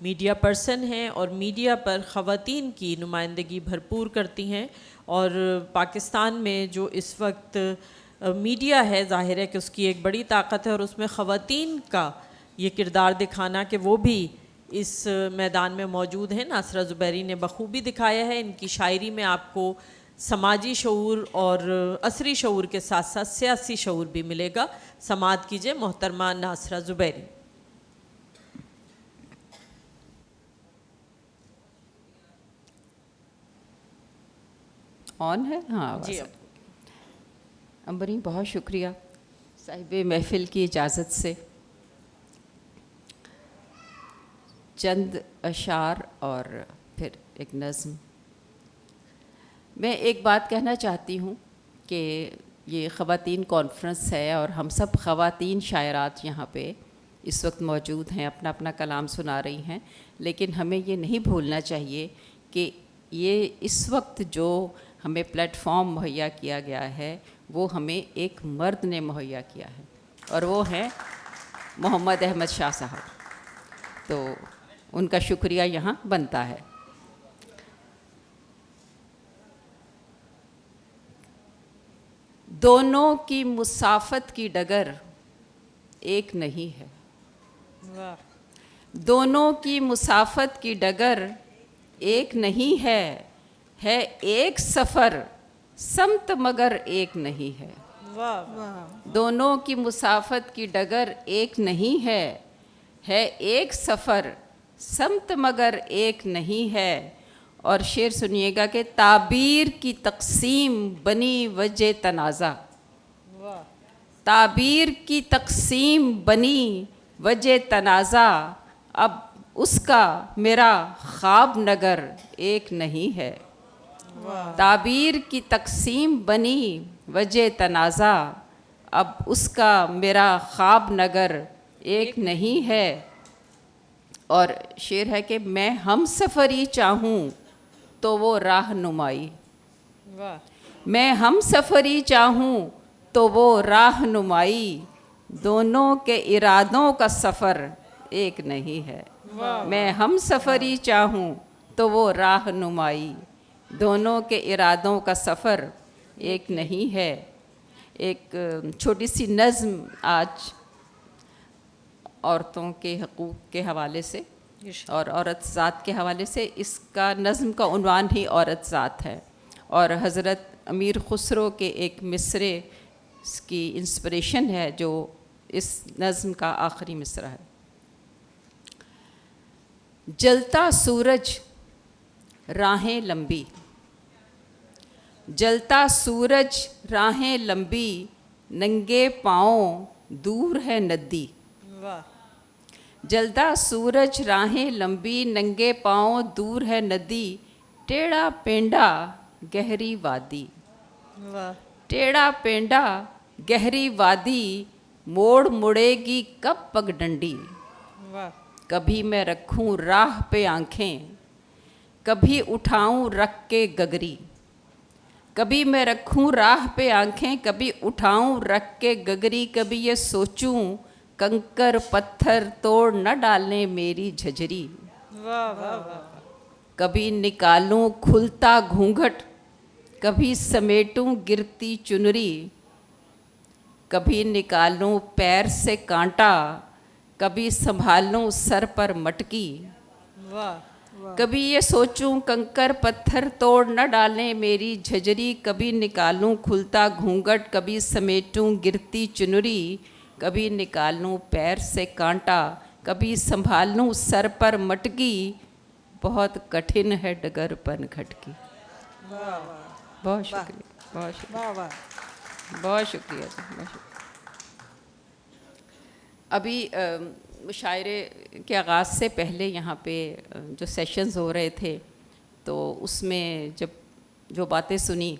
میڈیا پرسن ہیں اور میڈیا پر خواتین کی نمائندگی بھرپور کرتی ہیں، اور پاکستان میں جو اس وقت میڈیا ہے ظاہر ہے کہ اس کی ایک بڑی طاقت ہے، اور اس میں خواتین کا یہ کردار دکھانا کہ وہ بھی اس میدان میں موجود ہیں، ناصرہ زبیری نے بخوبی دکھایا ہے۔ ان کی شاعری میں آپ کو سماجی شعور اور عصری شعور کے ساتھ ساتھ سیاسی شعور بھی ملے گا۔ سماعت کیجئے محترمہ ناصرہ زبیری۔ آن ہے؟ ہاں جی امبرین، بہت شکریہ صاحب محفل کی اجازت سے چند اشعار اور پھر ایک نظم۔ میں ایک بات کہنا چاہتی ہوں کہ یہ خواتین کانفرنس ہے اور ہم سب خواتین شاعرات یہاں پہ اس وقت موجود ہیں، اپنا اپنا کلام سنا رہی ہیں، لیکن ہمیں یہ نہیں بھولنا چاہیے کہ یہ اس وقت جو ہمیں پلیٹ فارم مہیا کیا گیا ہے وہ ہمیں ایک مرد نے مہیا کیا ہے، اور وہ ہیں محمد احمد شاہ صاحب، تو ان کا شکریہ یہاں بنتا ہے۔ دونوں کی مسافت کی ڈگر ایک نہیں ہے، دونوں کی مسافت کی ڈگر ایک نہیں ہے ایک سفر سمت مگر ایک نہیں ہے۔ دونوں کی مسافت کی ڈگر ایک نہیں ہے ایک سفر سمت مگر ایک نہیں ہے۔ اور شعر سنیے گا کہ تعبیر کی تقسیم بنی وجہ تنازع، تعبیر کی تقسیم بنی وجہ تنازع، اب اس کا میرا خواب نگر ایک نہیں ہے۔ تعبیر کی تقسیم بنی وجہ تنازع، اب اس کا میرا خواب نگر ایک نہیں ہے۔ اور شعر ہے کہ میں ہم سفری چاہوں تو وہ راہ نمائی، میں ہم سفری چاہوں تو وہ راہ نمائی، دونوں کے ارادوں کا سفر ایک نہیں ہے۔ میں ہم سفری چاہوں تو وہ راہ نمائی، دونوں کے ارادوں کا سفر ایک نہیں ہے۔ ایک چھوٹی سی نظم آج عورتوں کے حقوق کے حوالے سے اور عورت ذات کے حوالے سے، اس کا نظم کا عنوان ہی عورت ذات ہے، اور حضرت امیر خسرو کے ایک مصرے کی انسپریشن ہے جو اس نظم کا آخری مصرع ہے۔ جلتا سورج راہیں لمبی، جلتا سورج راہیں لمبی، ننگے پاؤں دور ہے ندی، جلتا سورج راہیں لمبی، ننگے پاؤں دور ہے ندی، ٹیڑھا پینڈا گہری وادی، ٹیڑھا پینڈا گہری وادی، موڑ مڑے گی کب پگ ڈنڈی، کبھی میں رکھوں راہ پہ آنکھیں، کبھی اٹھاؤں رکھ کے گگری، کبھی میں رکھوں راہ پہ آنکھیں، کبھی اٹھاؤں رکھ کے گگری، کبھی یہ سوچوں کنکر پتھر توڑ نہ ڈالیں میری جھجری، کبھی نکالوں کھلتا گھونگھٹ، کبھی سمیٹوں گرتی چنری، کبھی نکالوں پیر سے کانٹا، کبھی سنبھالوں سر پر مٹکی، کبھی یہ سوچوں کنکر پتھر توڑ نہ ڈالیں میری جھجری، کبھی نکالوں کھلتا گھونگھٹ، کبھی سمیٹوں گرتی چنری، کبھی نکالوں پیر سے کانٹا، کبھی سنبھالوں سر پر مٹکی، بہت کٹھن ہے ڈگر پن کھٹکی۔ بہت شکریہ، بہت شکریہ، بہت شکریہ، بہت شکریہ۔ ابھی مشاعرے کے آغاز سے پہلے یہاں پہ جو سیشنز ہو رہے تھے تو اس میں جب جو باتیں سنی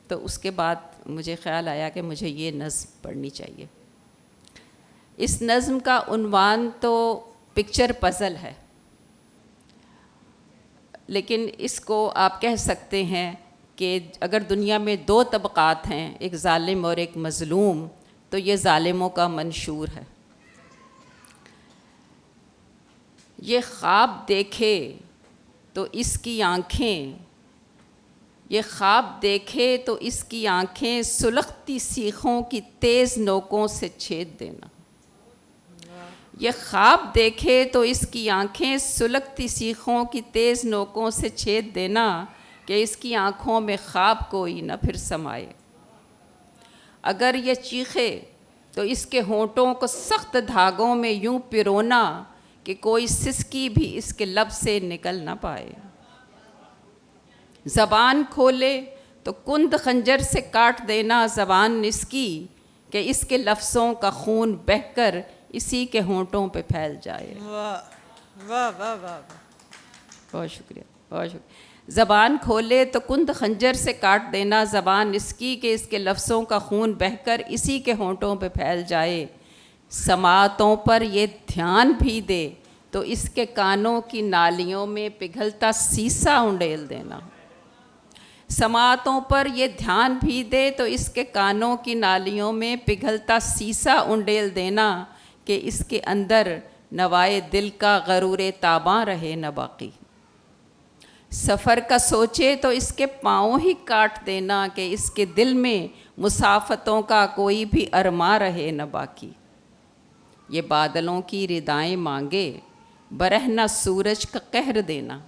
تو اس کے بعد مجھے خیال آیا کہ مجھے یہ نظم پڑھنی چاہیے۔ اس نظم کا عنوان تو پکچر پزل ہے، لیکن اس کو آپ کہہ سکتے ہیں کہ اگر دنیا میں دو طبقات ہیں، ایک ظالم اور ایک مظلوم، تو یہ ظالموں کا منشور ہے۔ یہ خواب دیکھے تو اس کی آنکھیں، یہ خواب دیکھے تو اس کی آنکھیں سلختی سیخوں کی تیز نوکوں سے چھید دینا. یہ خواب دیکھے تو اس کی آنکھیں سلگتی سیخوں کی تیز نوکوں سے چھید دینا کہ اس کی آنکھوں میں خواب کوئی نہ پھر سمائے. اگر یہ چیخے تو اس کے ہونٹوں کو سخت دھاگوں میں یوں پرونا کہ کوئی سسکی بھی اس کے لب سے نکل نہ پائے. زبان کھولے تو کند خنجر سے کاٹ دینا زبان اس کی کہ اس کے لفظوں کا خون بہہ کر اسی کے ہونٹوں پہ پھیل جائے. واہ واہ واہ واہ. بہت شکریہ، بہت شکریہ. زبان کھولے تو کند خنجر سے کاٹ دینا زبان اس کی کہ اس کے لفظوں کا خون بہہ کر اسی کے ہونٹوں پہ پھیل جائے. سماعتوں پر یہ دھیان بھی دے تو اس کے کانوں کی نالیوں میں پگھلتا سیسا انڈیل دینا. سماعتوں پر یہ دھیان بھی دے تو اس کے کانوں کی نالیوں میں پگھلتا سیسا انڈیل دینا کہ اس کے اندر نوائے دل کا غرور تاباں رہے نہ باقی. سفر کا سوچے تو اس کے پاؤں ہی کاٹ دینا کہ اس کے دل میں مسافتوں کا کوئی بھی ارماں رہے نہ باقی. یہ بادلوں کی ردائیں مانگے برہنہ سورج کا قہر دینا.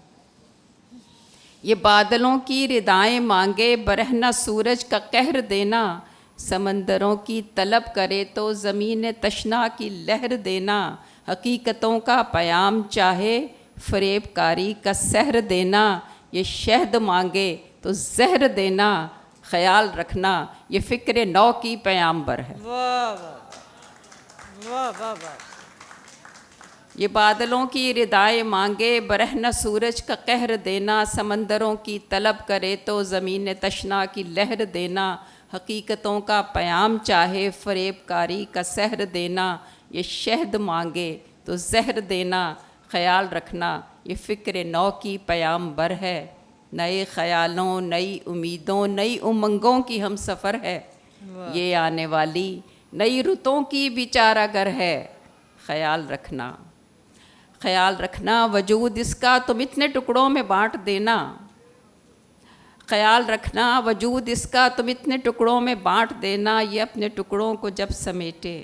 یہ بادلوں کی ردائیں مانگے برہنہ سورج کا قہر دینا. سمندروں کی طلب کرے تو زمین تشنا کی لہر دینا. حقیقتوں کا پیام چاہے فریب کاری کا سحر دینا. یہ شہد مانگے تو زہر دینا. خیال رکھنا یہ فکر نو کی پیامبر ہے. واہ واہ واہ واہ. یہ بادلوں کی ردائیں مانگے برہنہ سورج کا قہر دینا. سمندروں کی طلب کرے تو زمین تشنا کی لہر دینا. حقیقتوں کا پیام چاہے فریب کاری کا سحر دینا. یہ شہد مانگے تو زہر دینا. خیال رکھنا یہ فکر نو کی پیامبر ہے. نئے خیالوں، نئی امیدوں، نئی امنگوں کی ہم سفر ہے. یہ آنے والی نئی رتوں کی بھی چارہ گر ہے. خیال رکھنا، خیال رکھنا وجود اس کا تم اتنے ٹکڑوں میں بانٹ دینا. خیال رکھنا وجود اس کا تم اتنے ٹکڑوں میں بانٹ دینا. یہ اپنے ٹکڑوں کو جب سمیٹے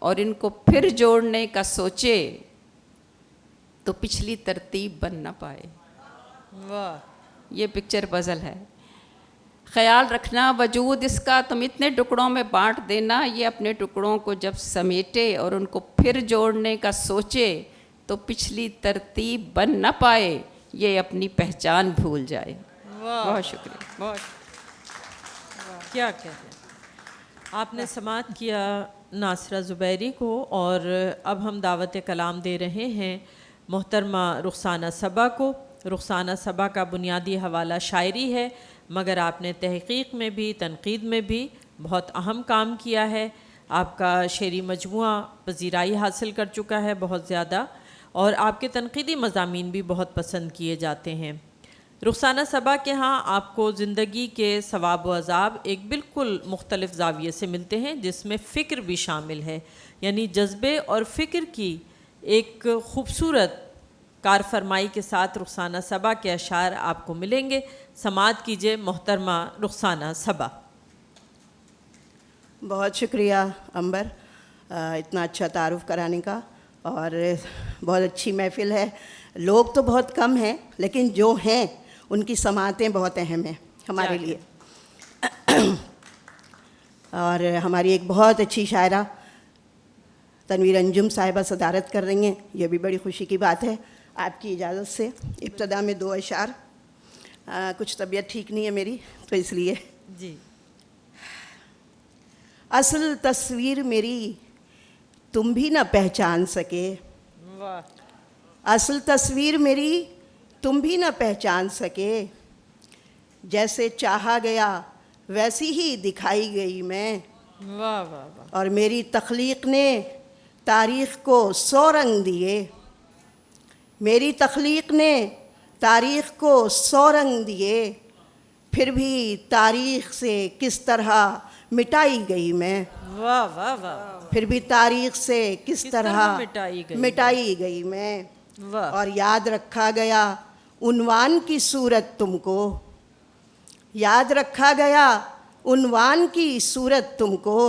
اور ان کو پھر جوڑنے کا سوچے تو پچھلی ترتیب بن نہ پائے. واہ. یہ پکچر پزل ہے. خیال رکھنا وجود اس کا تم اتنے ٹکڑوں میں بانٹ دینا. یہ اپنے ٹکڑوں کو جب سمیٹے اور ان کو پھر جوڑنے کا سوچے تو پچھلی ترتیب بن نہ پائے. یہ اپنی پہچان بھول جائے. بہت شکریہ. بہت کیا کہتے ہیں. آپ نے سماعت کیا ناصرہ زبیری کو اور اب ہم دعوت کلام دے رہے ہیں محترمہ رخسانہ صبا کو. رخسانہ صبا کا بنیادی حوالہ شاعری ہے، مگر آپ نے تحقیق میں بھی تنقید میں بھی بہت اہم کام کیا ہے. آپ کا شعری مجموعہ پذیرائی حاصل کر چکا ہے بہت زیادہ، اور آپ کے تنقیدی مضامین بھی بہت پسند کیے جاتے ہیں. رخسانہ صبا کے ہاں آپ کو زندگی کے ثواب و عذاب ایک بالکل مختلف زاویے سے ملتے ہیں، جس میں فکر بھی شامل ہے. یعنی جذبے اور فکر کی ایک خوبصورت کار فرمائی کے ساتھ رخسانہ صبا کے اشعار آپ کو ملیں گے. سماعت کیجئے محترمہ رخسانہ صبا. بہت شکریہ امبر اتنا اچھا تعارف کرانے کا، اور بہت اچھی محفل ہے. لوگ تو بہت کم ہیں لیکن جو ہیں ان کی سماعتیں بہت اہم ہیں ہمارے لیے. اور ہماری ایک بہت اچھی شاعرہ تنویر انجم صاحبہ صدارت کر رہی ہیں، یہ بھی بڑی خوشی کی بات ہے. آپ کی اجازت سے ابتدا میں 2 اشعار. کچھ طبیعت ٹھیک نہیں ہے میری تو اس لیے. جی. اصل تصویر میری تم بھی نہ پہچان سکے. واہ. اصل تصویر میری تم بھی نہ پہچان سکے. جیسے چاہا گیا ویسی ہی دکھائی گئی میں. واہ واہ واہ. اور میری تخلیق نے تاریخ کو 100 رنگ دیے. میری تخلیق نے تاریخ کو 100 رنگ دیے. پھر بھی تاریخ سے کس طرح مٹائی گئی میں. واہ واہ واہ. پھر بھی تاریخ سے کس طرح مٹائی گئی. مٹائی گئی میں. اور یاد رکھا گیا عنوان کی صورت تم کو، یاد رکھا گیا عنوان کی صورت تم کو،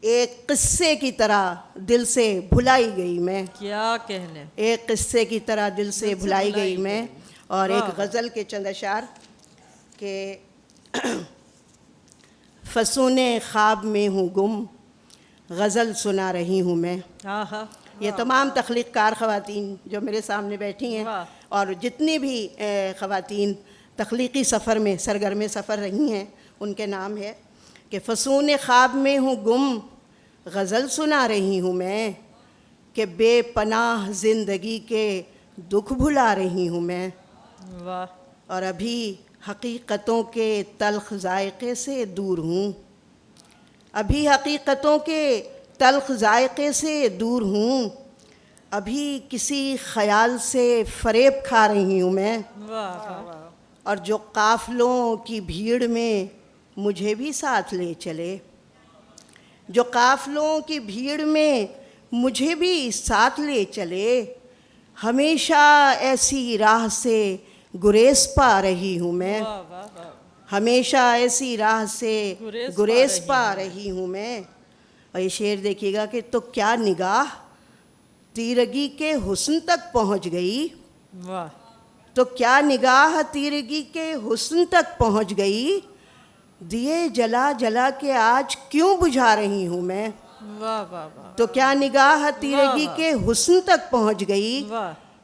ایک قصے کی طرح دل سے بھلائی گئی میں، کیا کہنے، ایک قصے کی طرح دل سے بھلائی گئی میں. اور ایک غزل کے چند اشعار کہ فسون خواب میں ہوں گم، غزل سنا رہی ہوں میں. یہ تمام تخلیق کار خواتین جو میرے سامنے بیٹھی ہیں اور جتنی بھی خواتین تخلیقی سفر میں سرگرم سفر رہی ہیں ان کے نام ہے کہ فسون خواب میں ہوں گم، غزل سنا رہی ہوں میں، کہ بے پناہ زندگی کے دکھ بھلا رہی ہوں میں، اور ابھی حقیقتوں کے تلخ ذائقے سے دور ہوں، ابھی حقیقتوں کے تلخ ذائقے سے دور ہوں، ابھی کسی خیال سے فریب کھا رہی ہوں میں، اور جو قافلوں کی بھیڑ میں مجھے بھی ساتھ لے چلے، جو قافلوں کی بھیڑ میں مجھے بھی ساتھ لے چلے، ہمیشہ ایسی راہ سے گریز پا رہی ہوں میں، ہمیشہ ایسی راہ سے گریز پا رہی ہوں میں. اور یہ شعر دیکھیے گا کہ تو کیا نگاہ تیرگی کے حسن تک پہنچ گئی، تو کیا نگاہ تیرگی کے حسن تک پہنچ گئی، دیے جلا جلا کے آج کیوں بجھا رہی ہوں میں، تو کیا نگاہ تیرگی کے حسن تک پہنچ گئی،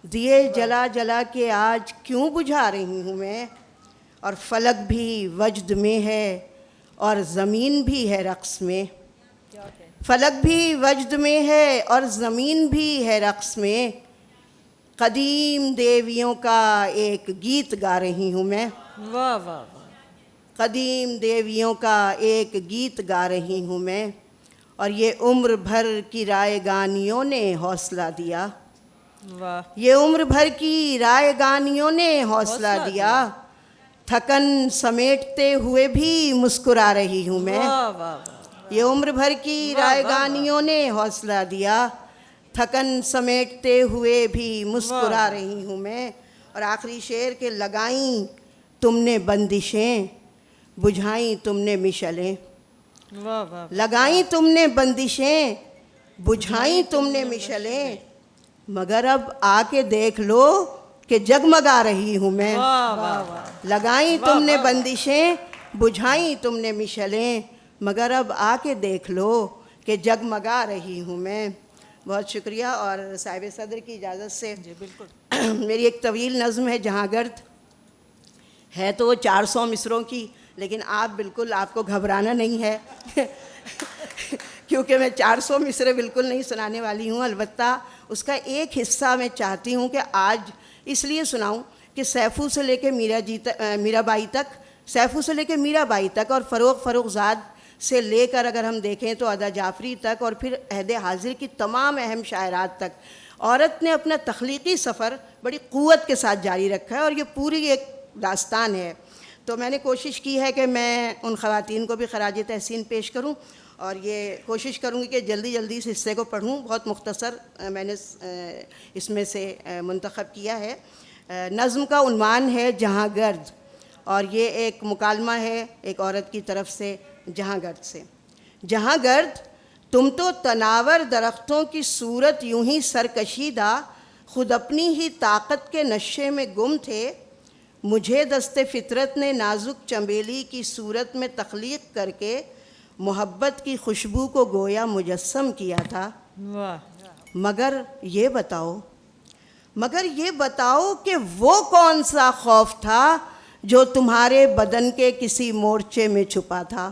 دیے جلا جلا کے آج کیوں بجھا رہی ہوں میں. اور فلک بھی وجد میں ہے اور زمین بھی ہے رقص میں، فلک بھی وجد میں ہے اور زمین بھی ہے رقص میں، قدیم دیویوں کا ایک گیت گا رہی ہوں میں، قدیم دیویوں کا ایک گیت گا رہی ہوں میں. اور یہ عمر بھر کی رائے گانیوں نے حوصلہ دیا، یہ عمر بھر کی رائے گانیوں نے حوصلہ دیا، تھکن سمیٹتے ہوئے بھی مسکرا رہی ہوں میں، یہ عمر بھر کی رائے گانیوں نے حوصلہ دیا، تھکن سمیٹتے ہوئے بھی مسکرا رہی ہوں میں. اور آخری شعر کہ لگائیں تم نے بندشیں، بجھائیں تم نے مشعلیں، لگائیں تم نے بندشیں، بجھائیں تم نے مشعلیں، مگر اب آ کے دیکھ لو کہ جگمگا رہی ہوں میں، لگائیں تم نے بندشیں، بجھائیں تم نے مشعلیں، مگر اب آ کے دیکھ لو کہ جگمگا رہی ہوں میں. بہت شکریہ. اور صاحب صدر کی اجازت سے میری ایک طویل نظم ہے جہاں گرد، ہے تو وہ 400 مصروں کی، لیکن آپ کو گھبرانا نہیں ہے کیونکہ میں 400 مصرے بالکل نہیں سنانے والی ہوں. البتہ اس کا ایک حصہ میں چاہتی ہوں کہ آج اس لیے سناؤں کہ سیفو سے لے کے میرا بائی تک، سیفو سے لے کے میرا بائی تک، اور فروغ زاد سے لے کر اگر ہم دیکھیں تو ادا جعفری تک، اور پھر عہد حاضر کی تمام اہم شاعرات تک، عورت نے اپنا تخلیقی سفر بڑی قوت کے ساتھ جاری رکھا ہے، اور یہ پوری ایک داستان ہے. تو میں نے کوشش کی ہے کہ میں ان خواتین کو بھی خراج تحسین پیش کروں، اور یہ کوشش کروں گی کہ جلدی اس حصے کو پڑھوں. بہت مختصر میں نے اس میں سے منتخب کیا ہے. نظم کا عنوان ہے جہاں گرد، اور یہ ایک مکالمہ ہے ایک عورت کی طرف سے جہاں گرد سے. جہاں گرد تم تو تناور درختوں کی صورت یوں ہی سرکشیدہ، خود اپنی ہی طاقت کے نشے میں گم تھے، مجھے دست فطرت نے نازک چنبیلی کی صورت میں تخلیق کر کے محبت کی خوشبو کو گویا مجسم کیا تھا. مگر یہ بتاؤ کہ وہ کون سا خوف تھا جو تمہارے بدن کے کسی مورچے میں چھپا تھا.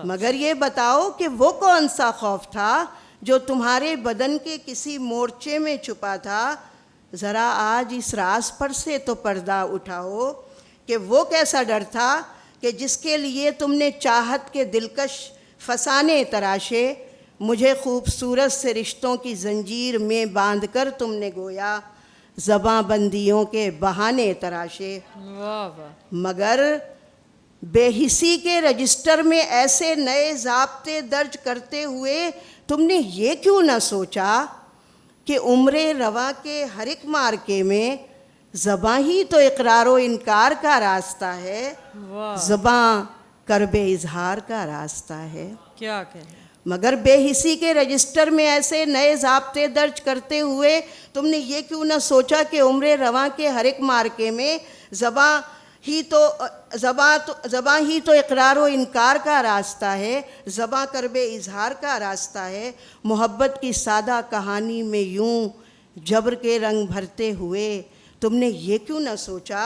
مگر یہ بتاؤ کہ وہ کون سا خوف تھا جو تمہارے بدن کے کسی مورچے میں چھپا تھا. ذرا آج اس راز پر سے تو پردہ اٹھاؤ کہ وہ کیسا ڈر تھا کہ جس کے لیے تم نے چاہت کے دلکش فسانے تراشے، مجھے خوبصورت سے رشتوں کی زنجیر میں باندھ کر تم نے گویا زباں بندیوں کے بہانے تراشے. مگر بے حسی کے رجسٹر میں ایسے نئے ضابطے درج کرتے ہوئے تم نے یہ کیوں نہ سوچا کہ عمر رواں کے ہر ایک مارکے میں زباں ہی تو اقرار و انکار کا راستہ ہے، زباں کرب اظہار کا راستہ ہے۔ کیا کہنا، مگر بے حسی کے رجسٹر میں ایسے نئے ضابطے درج کرتے ہوئے تم نے یہ کیوں نہ سوچا کہ عمر رواں کے ہر ایک مارکے میں زباں ہی تو اقرار و انکار کا راستہ ہے، زباں کرب اظہار کا راستہ ہے۔ محبت کی سادہ کہانی میں یوں جبر کے رنگ بھرتے ہوئے تم نے یہ کیوں نہ سوچا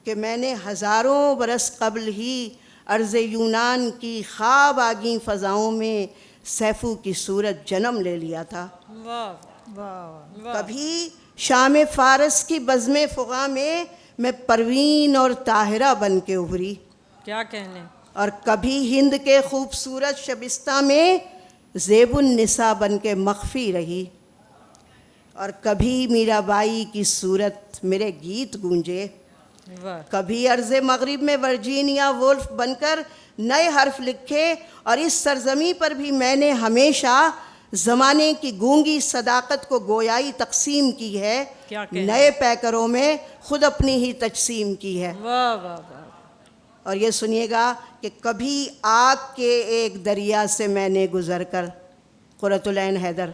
کہ میں نے ہزاروں برس قبل ہی ارض یونان کی خواب آگیں فضاؤں میں سیفو کی صورت جنم لے لیا تھا۔ کبھی شام فارس کی بزم فغاں میں پروین اور طاہرہ بن کے ابھری، کیا کہنے، اور کبھی ہند کے خوبصورت شبستہ میں زیب النساء بن کے مخفی رہی، اور کبھی میرا بائی کی صورت میرے گیت گونجے، کبھی ارض مغرب میں ورجینیا وولف بن کر نئے حرف لکھے، اور اس سرزمین پر بھی میں نے ہمیشہ زمانے کی گونگی صداقت کو گویائی تقسیم کی ہے، نئے پیکروں میں خود اپنی ہی تجسیم کی ہے۔ اور یہ سنیے گا کہ کبھی آگ کے ایک دریا سے میں نے گزر کر، قرۃ العین حیدر،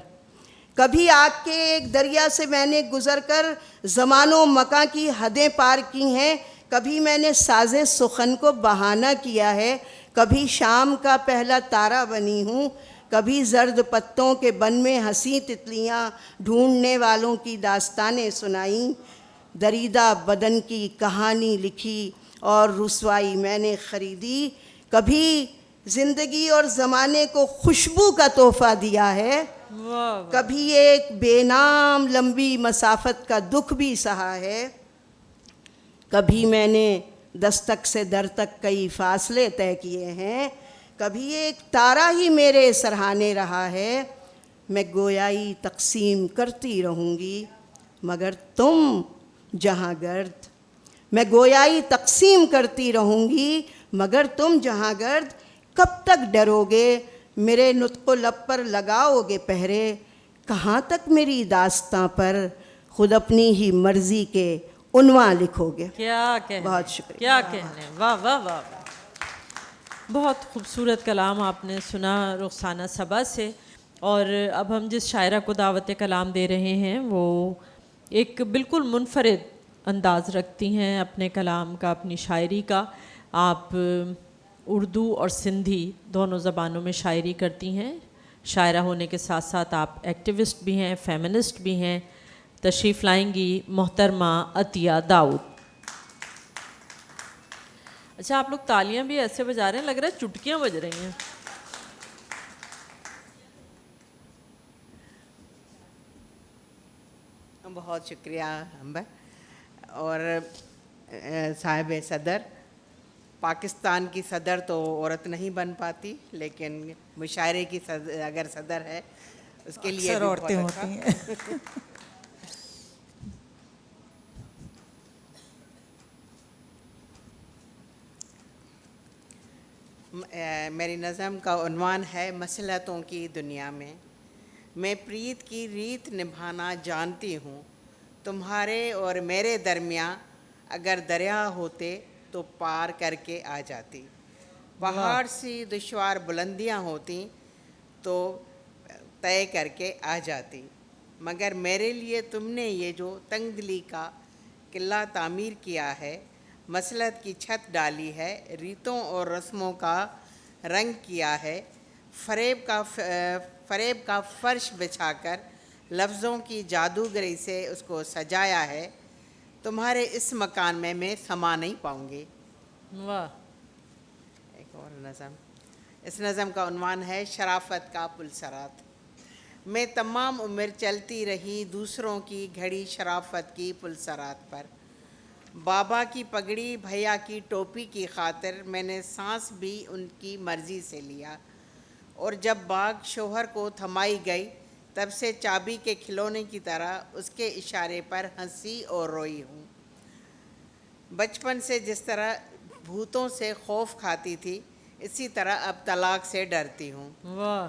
کبھی آگ کے ایک دریا سے میں نے گزر کر زمان و مکان کی حدیں پار کی ہیں، کبھی میں نے ساز سخن کو بہانہ کیا ہے، کبھی شام کا پہلا تارہ بنی ہوں، کبھی زرد پتوں کے بن میں ہنسی تتلیاں ڈھونڈنے والوں کی داستانیں سنائیں، دریدہ بدن کی کہانی لکھی اور رسوائی میں نے خریدی، کبھی زندگی اور زمانے کو خوشبو کا تحفہ دیا ہے، کبھی ایک بے نام لمبی مسافت کا دکھ بھی سہا ہے، کبھی میں نے دستک سے در تک کئی فاصلے طے کیے ہیں، کبھی ایک تارہ ہی میرے سرہانے رہا ہے۔ میں گویائی تقسیم کرتی رہوں گی مگر تم جہاں گرد، میں گویائی تقسیم کرتی رہوں گی مگر تم جہاں گرد، کب تک ڈرو گے میرے نطق و لب پر لگاؤ گے پہرے، کہاں تک میری داستاں پر خود اپنی ہی مرضی کے عنوان لکھو گے۔ کیا کہنے، بہت شکریہ، کیا کہنے، واہ واہ واہ، بہت خوبصورت کلام آپ نے سنا رخسانہ صبا سے۔ اور اب ہم جس شاعرہ کو دعوت کلام دے رہے ہیں وہ ایک بالکل منفرد انداز رکھتی ہیں اپنے کلام کا، اپنی شاعری کا۔ آپ اردو اور سندھی دونوں زبانوں میں شاعری کرتی ہیں، شاعرہ ہونے کے ساتھ ساتھ آپ ایکٹیوسٹ بھی ہیں، فیمنسٹ بھی ہیں۔ تشریف لائیں گی محترمہ عطیہ داؤد۔ اچھا، آپ لوگ تالیاں بھی ایسے بجا رہے ہیں، لگ رہا ہے چٹکیاں بج رہی ہیں۔ بہت شکریہ امبر اور صاحب صدر۔ پاکستان کی صدر تو عورت نہیں بن پاتی، لیکن مشاعرے کی اگر صدر ہے اس کے لیے اکثر عورتیں ہوتی ہیں۔ میری نظم کا عنوان ہے مصلحتوں کی دنیا میں۔ میں پریت کی ریت نبھانا جانتی ہوں، تمہارے اور میرے درمیاں اگر دریا ہوتے تو پار کر کے آ جاتی، پہاڑ سی دشوار بلندیاں ہوتی تو طے کر کے آ جاتی، مگر میرے لیے تم نے یہ جو تنگ دلی کا قلعہ تعمیر کیا ہے، مصلحت کی چھت ڈالی ہے، ریتوں اور رسموں کا رنگ کیا ہے، فریب کا فرش بچھا کر لفظوں کی جادوگری سے اس کو سجایا ہے، تمہارے اس مکان میں میں سما نہیں پاؤں گی۔ واہ، ایک اور نظم، اس نظم کا عنوان ہے شرافت کا پلسرات۔ میں تمام عمر چلتی رہی دوسروں کی گھڑی شرافت کی پلسرات پر، بابا کی پگڑی بھیا کی ٹوپی کی خاطر میں نے سانس بھی ان کی مرضی سے لیا، اور جب باغ شوہر کو تھمائی گئی تب سے چابی کے کھلونے کی طرح اس کے اشارے پر ہنسی اور روئی ہوں۔ بچپن سے جس طرح بھوتوں سے خوف کھاتی تھی اسی طرح اب طلاق سے ڈرتی ہوں۔ واہ،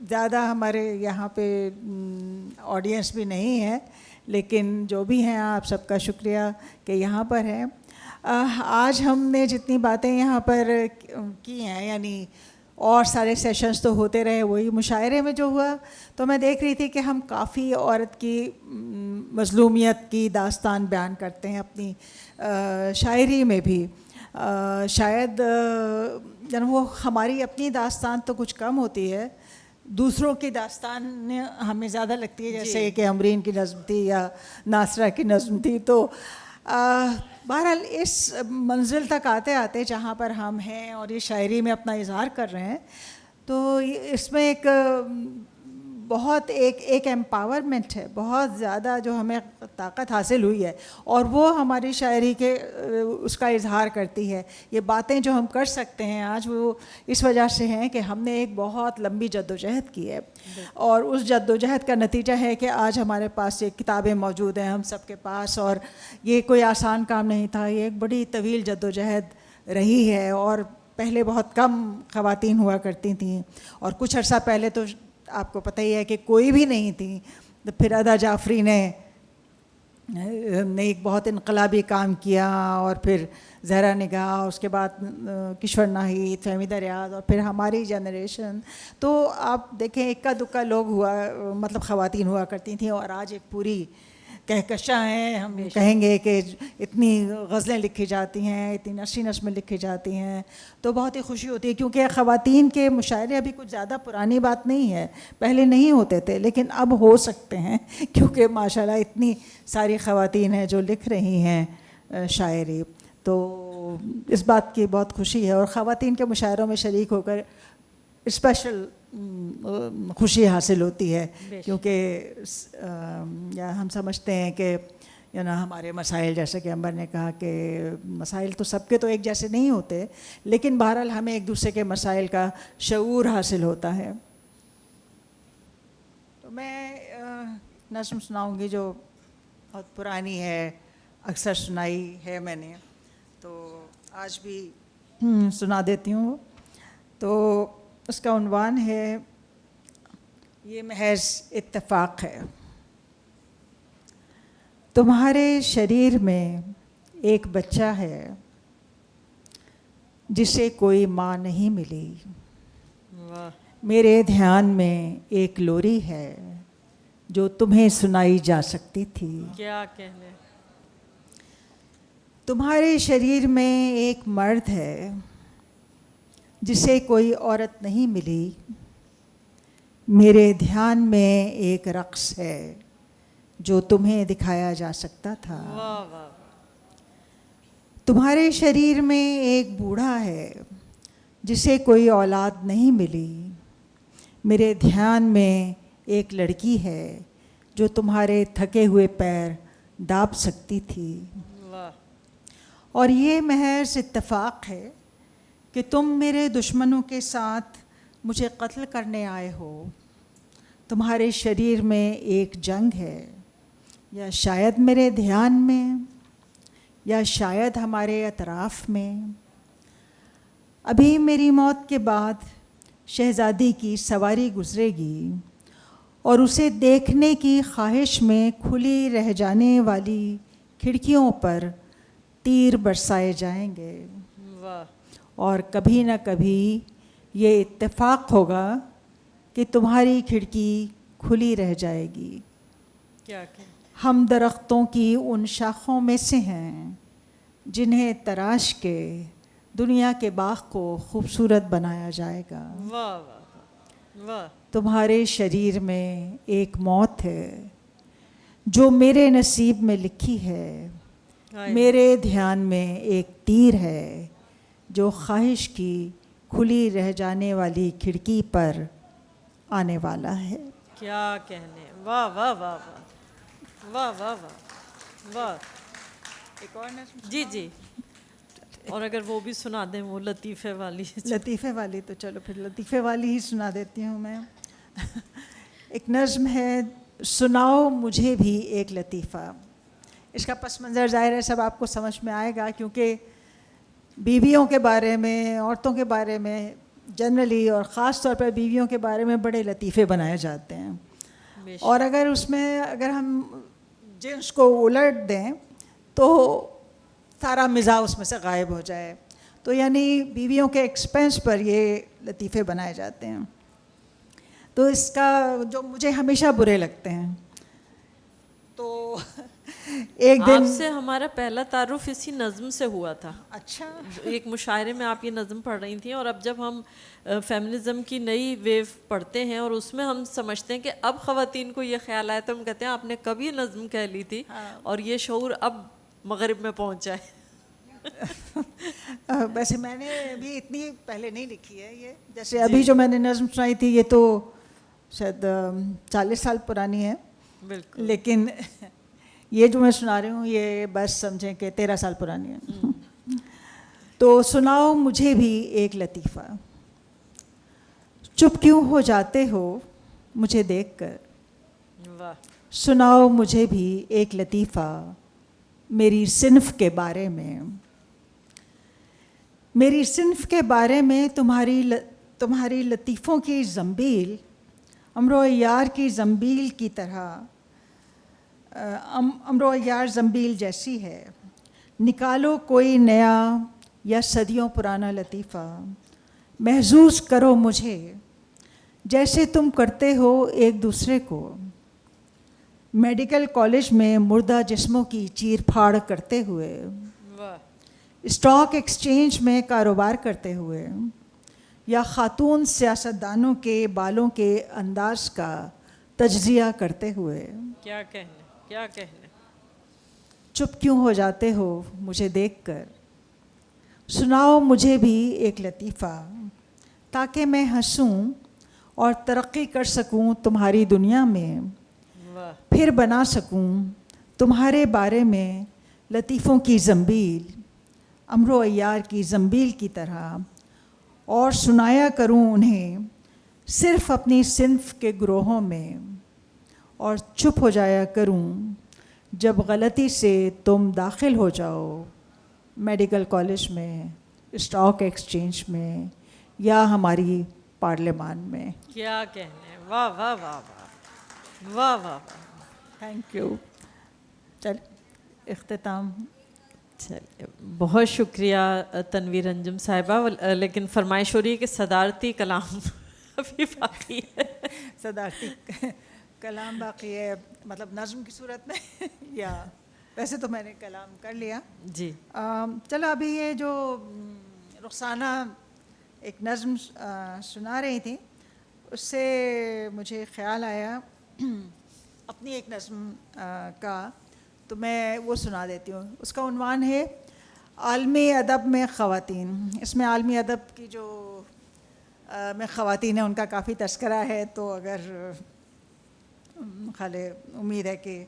زیادہ ہمارے یہاں پہ آڈینس بھی نہیں ہے، لیکن جو بھی ہیں آپ سب کا شکریہ کہ یہاں پر ہیں. آج ہم نے جتنی باتیں یہاں پر کی ہیں، یعنی اور سارے سیشنز تو ہوتے رہے، وہی مشاعرے میں جو ہوا تو میں دیکھ رہی تھی کہ ہم کافی عورت کی مظلومیت کی داستان بیان کرتے ہیں اپنی شاعری میں بھی. شاید وہ ہماری اپنی داستان تو کچھ کم ہوتی ہے، دوسروں کی داستان ہمیں زیادہ لگتی ہے، جیسے کہ امرین کی نظم تھی یا ناصرہ کی نظم تھی. تو بہرحال اس منزل تک آتے آتے جہاں پر ہم ہیں اور یہ شاعری میں اپنا اظہار کر رہے ہیں، تو اس میں ایک بہت ایک ایمپاورمنٹ ہے، بہت زیادہ جو ہمیں طاقت حاصل ہوئی ہے، اور وہ ہماری شاعری کے اس کا اظہار کرتی ہے. یہ باتیں جو ہم کر سکتے ہیں آج، وہ اس وجہ سے ہیں کہ ہم نے ایک بہت لمبی جدوجہد کی ہے، اور اس جدوجہد کا نتیجہ ہے کہ آج ہمارے پاس یہ کتابیں موجود ہیں ہم سب کے پاس. اور یہ کوئی آسان کام نہیں تھا، یہ ایک بڑی طویل جدوجہد رہی ہے. اور پہلے بہت کم خواتین ہوا کرتی تھیں، اور کچھ عرصہ پہلے تو آپ کو پتہ ہی ہے کہ کوئی بھی نہیں تھی. تو پھر ادا جعفری نے ایک بہت انقلابی کام کیا، اور پھر زہرا نگاہ، اس کے بعد کشور ناہید، فہمیدہ ریاض، اور پھر ہماری جنریشن. تو آپ دیکھیں اکا دکا لوگ ہوا، مطلب خواتین ہوا کرتی تھیں، اور آج ایک پوری کہکشاں ہیں. ہم کہیں گے کہ اتنی غزلیں لکھی جاتی ہیں، اتنی نشری نظمیں لکھی جاتی ہیں، تو بہت ہی خوشی ہوتی ہے. کیونکہ خواتین کے مشاعرے ابھی کچھ زیادہ پرانی بات نہیں ہے، پہلے نہیں ہوتے تھے، لیکن اب ہو سکتے ہیں، کیونکہ ماشاءاللہ اتنی ساری خواتین ہیں جو لکھ رہی ہیں شاعری. تو اس بات کی بہت خوشی ہے، اور خواتین کے مشاعروں میں شریک ہو کر اسپیشل خوشی حاصل ہوتی ہے. کیونکہ ہم سمجھتے ہیں کہ ہمارے مسائل، جیسے کہ امبر نے کہا کہ مسائل تو سب کے تو ایک جیسے نہیں ہوتے، لیکن بہرحال ہمیں ایک دوسرے کے مسائل کا شعور حاصل ہوتا ہے. تو میں نظم سناؤں گی جو بہت پرانی ہے، اکثر سنائی ہے میں نے، تو آج بھی سنا دیتی ہوں. تو اس کا عنوان ہے یہ محض اتفاق ہے. تمہارے شریر میں ایک بچہ ہے جسے کوئی ماں نہیں ملی. میرے دھیان میں ایک لوری ہے جو تمہیں سنائی جا سکتی تھی. کیا کہنے. تمہارے شریر میں ایک مرد ہے جسے کوئی عورت نہیں ملی. میرے دھیان میں ایک رقص ہے جو تمہیں دکھایا جا سکتا تھا. تمہارے شریر میں ایک بوڑھا ہے جسے کوئی اولاد نہیں ملی. میرے دھیان میں ایک لڑکی ہے جو تمہارے تھکے ہوئے پیر داب سکتی تھی. اور یہ محض اتفاق ہے کہ تم میرے دشمنوں کے ساتھ مجھے قتل کرنے آئے ہو. تمہارے شریر میں ایک جنگ ہے، یا شاید میرے دھیان میں، یا شاید ہمارے اطراف میں. ابھی میری موت کے بعد شہزادی کی سواری گزرے گی، اور اسے دیکھنے کی خواہش میں کھلی رہ جانے والی کھڑکیوں پر تیر برسائے جائیں گے. اور کبھی نہ کبھی یہ اتفاق ہوگا کہ تمہاری کھڑکی کھلی رہ جائے گی. کیا ہم درختوں کی ان شاخوں میں سے ہیں جنہیں تراش کے دنیا کے باغ کو خوبصورت بنایا جائے گا. واہ واہ واہ. تمہارے شریر میں ایک موت ہے جو میرے نصیب میں لکھی ہے. میرے دھیان میں ایک تیر ہے جو خواہش کی کھلی رہ جانے والی کھڑکی پر آنے والا ہے. کیا کہنے. واہ واہ واہ واہ واہ واہ واہ واہ. ایک اور نظم. جی جی. اور اگر وہ بھی سنا دیں، وہ لطیفے والی. لطیفے والی تو چلو پھر لطیفے والی ہی سنا دیتی ہوں میں. ایک نظم ہے، سناؤ مجھے بھی ایک لطیفہ. اس کا پس منظر ظاہر ہے سب آپ کو سمجھ میں آئے گا، کیونکہ بیویوں کے بارے میں، عورتوں کے بارے میں جنرلی اور خاص طور پر بیویوں کے بارے میں بڑے لطیفے بنائے جاتے ہیں، اور اگر ہم جنس کو الٹ دیں تو سارا مزاح اس میں سے غائب ہو جائے. تو یعنی بیویوں کے ایکسپنس پر یہ لطیفے بنائے جاتے ہیں. تو اس کا جو مجھے ہمیشہ برے لگتے ہیں. تو ایک دن آپ سے ہمارا پہلا تعارف اسی نظم سے ہوا تھا. اچھا. ایک مشاعرے میں آپ یہ نظم پڑھ رہی تھیں، اور اب جب ہم فیمنزم کی نئی ویو پڑھتے ہیں اور اس میں ہم سمجھتے ہیں کہ اب خواتین کو یہ خیال آیا، تو ہم کہتے ہیں آپ نے کب یہ نظم کہہ لی تھی اور یہ شعور اب مغرب میں پہنچا ہے. ویسے میں نے بھی اتنی پہلے نہیں لکھی ہے یہ، جیسے ابھی جو میں نے نظم سنائی تھی یہ تو شاید 40 سال پرانی ہے. بالکل. لیکن یہ جو میں سنا رہی ہوں یہ بس سمجھیں کہ 13 سال پرانی ہے. تو سناؤ مجھے بھی ایک لطیفہ، چپ کیوں ہو جاتے ہو مجھے دیکھ کر. واہ. سناؤ مجھے بھی ایک لطیفہ میری صنف کے بارے میں. میری صنف کے بارے میں تمہاری لطیفوں کی زنبیل امرو یار کی زنبیل کی طرح، امرو یار زنبیل جیسی ہے. نکالو کوئی نیا یا صدیوں پرانا لطیفہ، محظوظ کرو مجھے جیسے تم کرتے ہو ایک دوسرے کو. میڈیکل کالج میں مردہ جسموں کی چیر پھاڑ کرتے ہوئے، اسٹاک ایکسچینج میں کاروبار کرتے ہوئے، یا خاتون سیاستدانوں کے بالوں کے انداز کا تجزیہ کرتے ہوئے. کیا کہنے. چپ کیوں ہو جاتے ہو مجھے دیکھ کر. سناؤ مجھے بھی ایک لطیفہ تاکہ میں ہنسوں اور ترقی کر سکوں تمہاری دنیا میں، پھر بنا سکوں تمہارے بارے میں لطیفوں کی زنبیل امرو عیار کی زنبیل کی طرح، اور سنایا کروں انہیں صرف اپنی صنف کے گروہوں میں، اور چپ ہو جایا کروں جب غلطی سے تم داخل ہو جاؤ میڈیکل کالج میں، اسٹاک ایکسچینج میں، یا ہماری پارلیمان میں. کیا کہنے. واہ واہ واہ واہ واہ واہ. Thank you. چل اختتام. چلیے بہت شکریہ تنویر انجم صاحبہ. لیکن فرمائش ہو رہی ہے کہ صدارتی کلام ابھی باقی ہے. صدارتی کلام باقی ہے مطلب نظم کی صورت میں یا ویسے تو میں نے کلام کر لیا. جی چلو ابھی یہ جو رخسانہ ایک نظم سنا رہی تھی اس سے مجھے خیال آیا اپنی ایک نظم کا، تو میں وہ سنا دیتی ہوں. اس کا عنوان ہے عالمی ادب میں خواتین. اس میں عالمی ادب کی جو میں خواتین ہیں ان کا کافی تذکرہ ہے، تو اگر خالے امید ہے کہ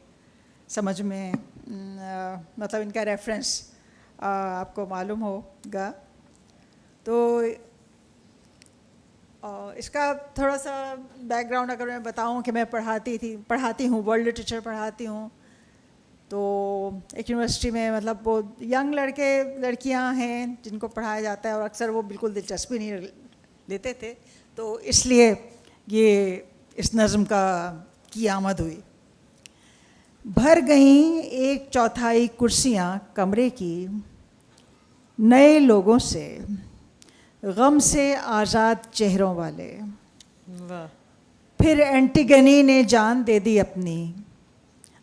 سمجھ میں مطلب ان کا ریفرنس آپ کو معلوم ہوگا. تو اس کا تھوڑا سا بیک گراؤنڈ اگر میں بتاؤں کہ میں پڑھاتی ہوں ورلڈ لٹریچر پڑھاتی ہوں. تو ایک یونیورسٹی میں مطلب وہ ینگ لڑکیاں ہیں جن کو پڑھایا جاتا ہے، اور اکثر وہ بالکل دلچسپی نہیں لیتے تھے، تو اس لیے یہ اس نظم کی آمد ہوئی. بھر گئیں 1/4 کرسیاں کمرے کی نئے لوگوں سے، غم سے آزاد چہروں والے. پھر اینٹیگنی نے جان دے دی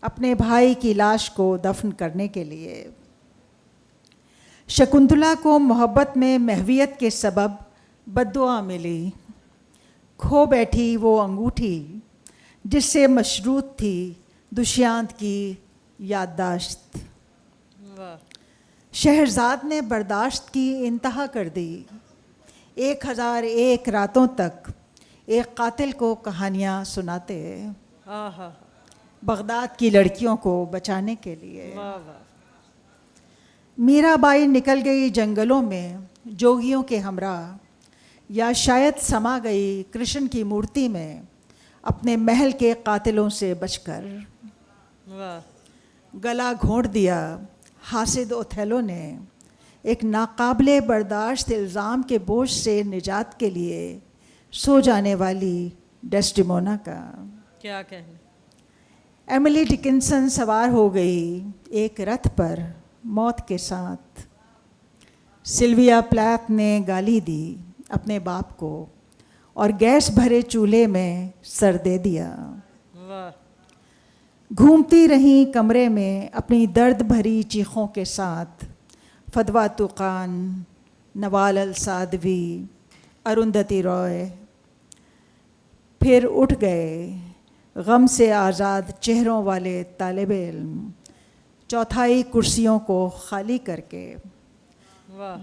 اپنے بھائی کی لاش کو دفن کرنے کے لیے. شکنتلا کو محبت میں محویت کے سبب بددعا ملی. کھو بیٹھی وہ انگوٹھی جس سے مشروط تھی دشیانت کی یادداشت. شہرزاد نے برداشت کی انتہا کر دی. 1001 راتوں تک ایک قاتل کو کہانیاں سناتے بغداد کی لڑکیوں کو بچانے کے لیے. میرا بائی نکل گئی جنگلوں میں جوگیوں کے ہمراہ، یا شاید سما گئی کرشن کی مورتی میں اپنے محل کے قاتلوں سے بچ کر. گلا گھونٹ دیا حاسد اوتھیلو نے ایک ناقابل برداشت الزام کے بوجھ سے نجات کے لیے سو جانے والی ڈیسڈیمونا کا. کیا کہنے. ایملی ڈکنسن سوار ہو گئی ایک رتھ پر موت کے ساتھ. سلویا پلیتھ نے گالی دی اپنے باپ کو اور گیس بھرے چولہے میں سر دے دیا. واہ. گھومتی رہیں کمرے میں اپنی درد بھری چیخوں کے ساتھ فدوا توقان، نوال السادوی، اروندھتی رائے. پھر اٹھ گئے غم سے آزاد چہروں والے طالب علم چوتھائی کرسیوں کو خالی کر کے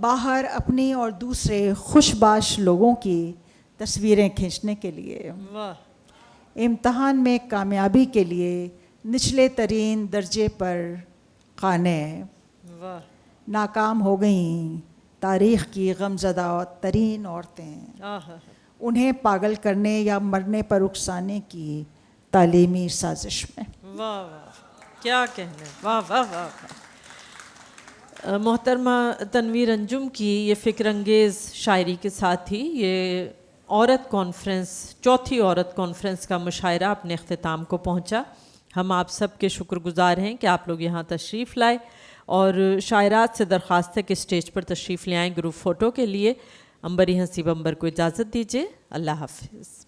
باہر اپنی اور دوسرے خوش باش لوگوں کی تصویریں کھینچنے کے لیے. امتحان میں کامیابی کے لیے نچلے ترین درجے پر قانع. ناکام ہو گئیں تاریخ کی غمزدہ ترین عورتیں انہیں پاگل کرنے یا مرنے پر اکسانے کی تعلیمی سازش میں. واہ واہ کیا کہنے. واہ واہ واہ. محترمہ تنویر انجم کی یہ فکر انگیز شاعری کے ساتھ ہی یہ عورت کانفرنس، چوتھی عورت کانفرنس کا مشاعرہ اپنے اختتام کو پہنچا. ہم آپ سب کے شکر گزار ہیں کہ آپ لوگ یہاں تشریف لائے اور شاعرات سے درخواست ہے کہ اسٹیج پر تشریف لے آئیں گروپ فوٹو کے لیے. عمبری حسیب عمبر کو اجازت دیجیے. اللہ حافظ.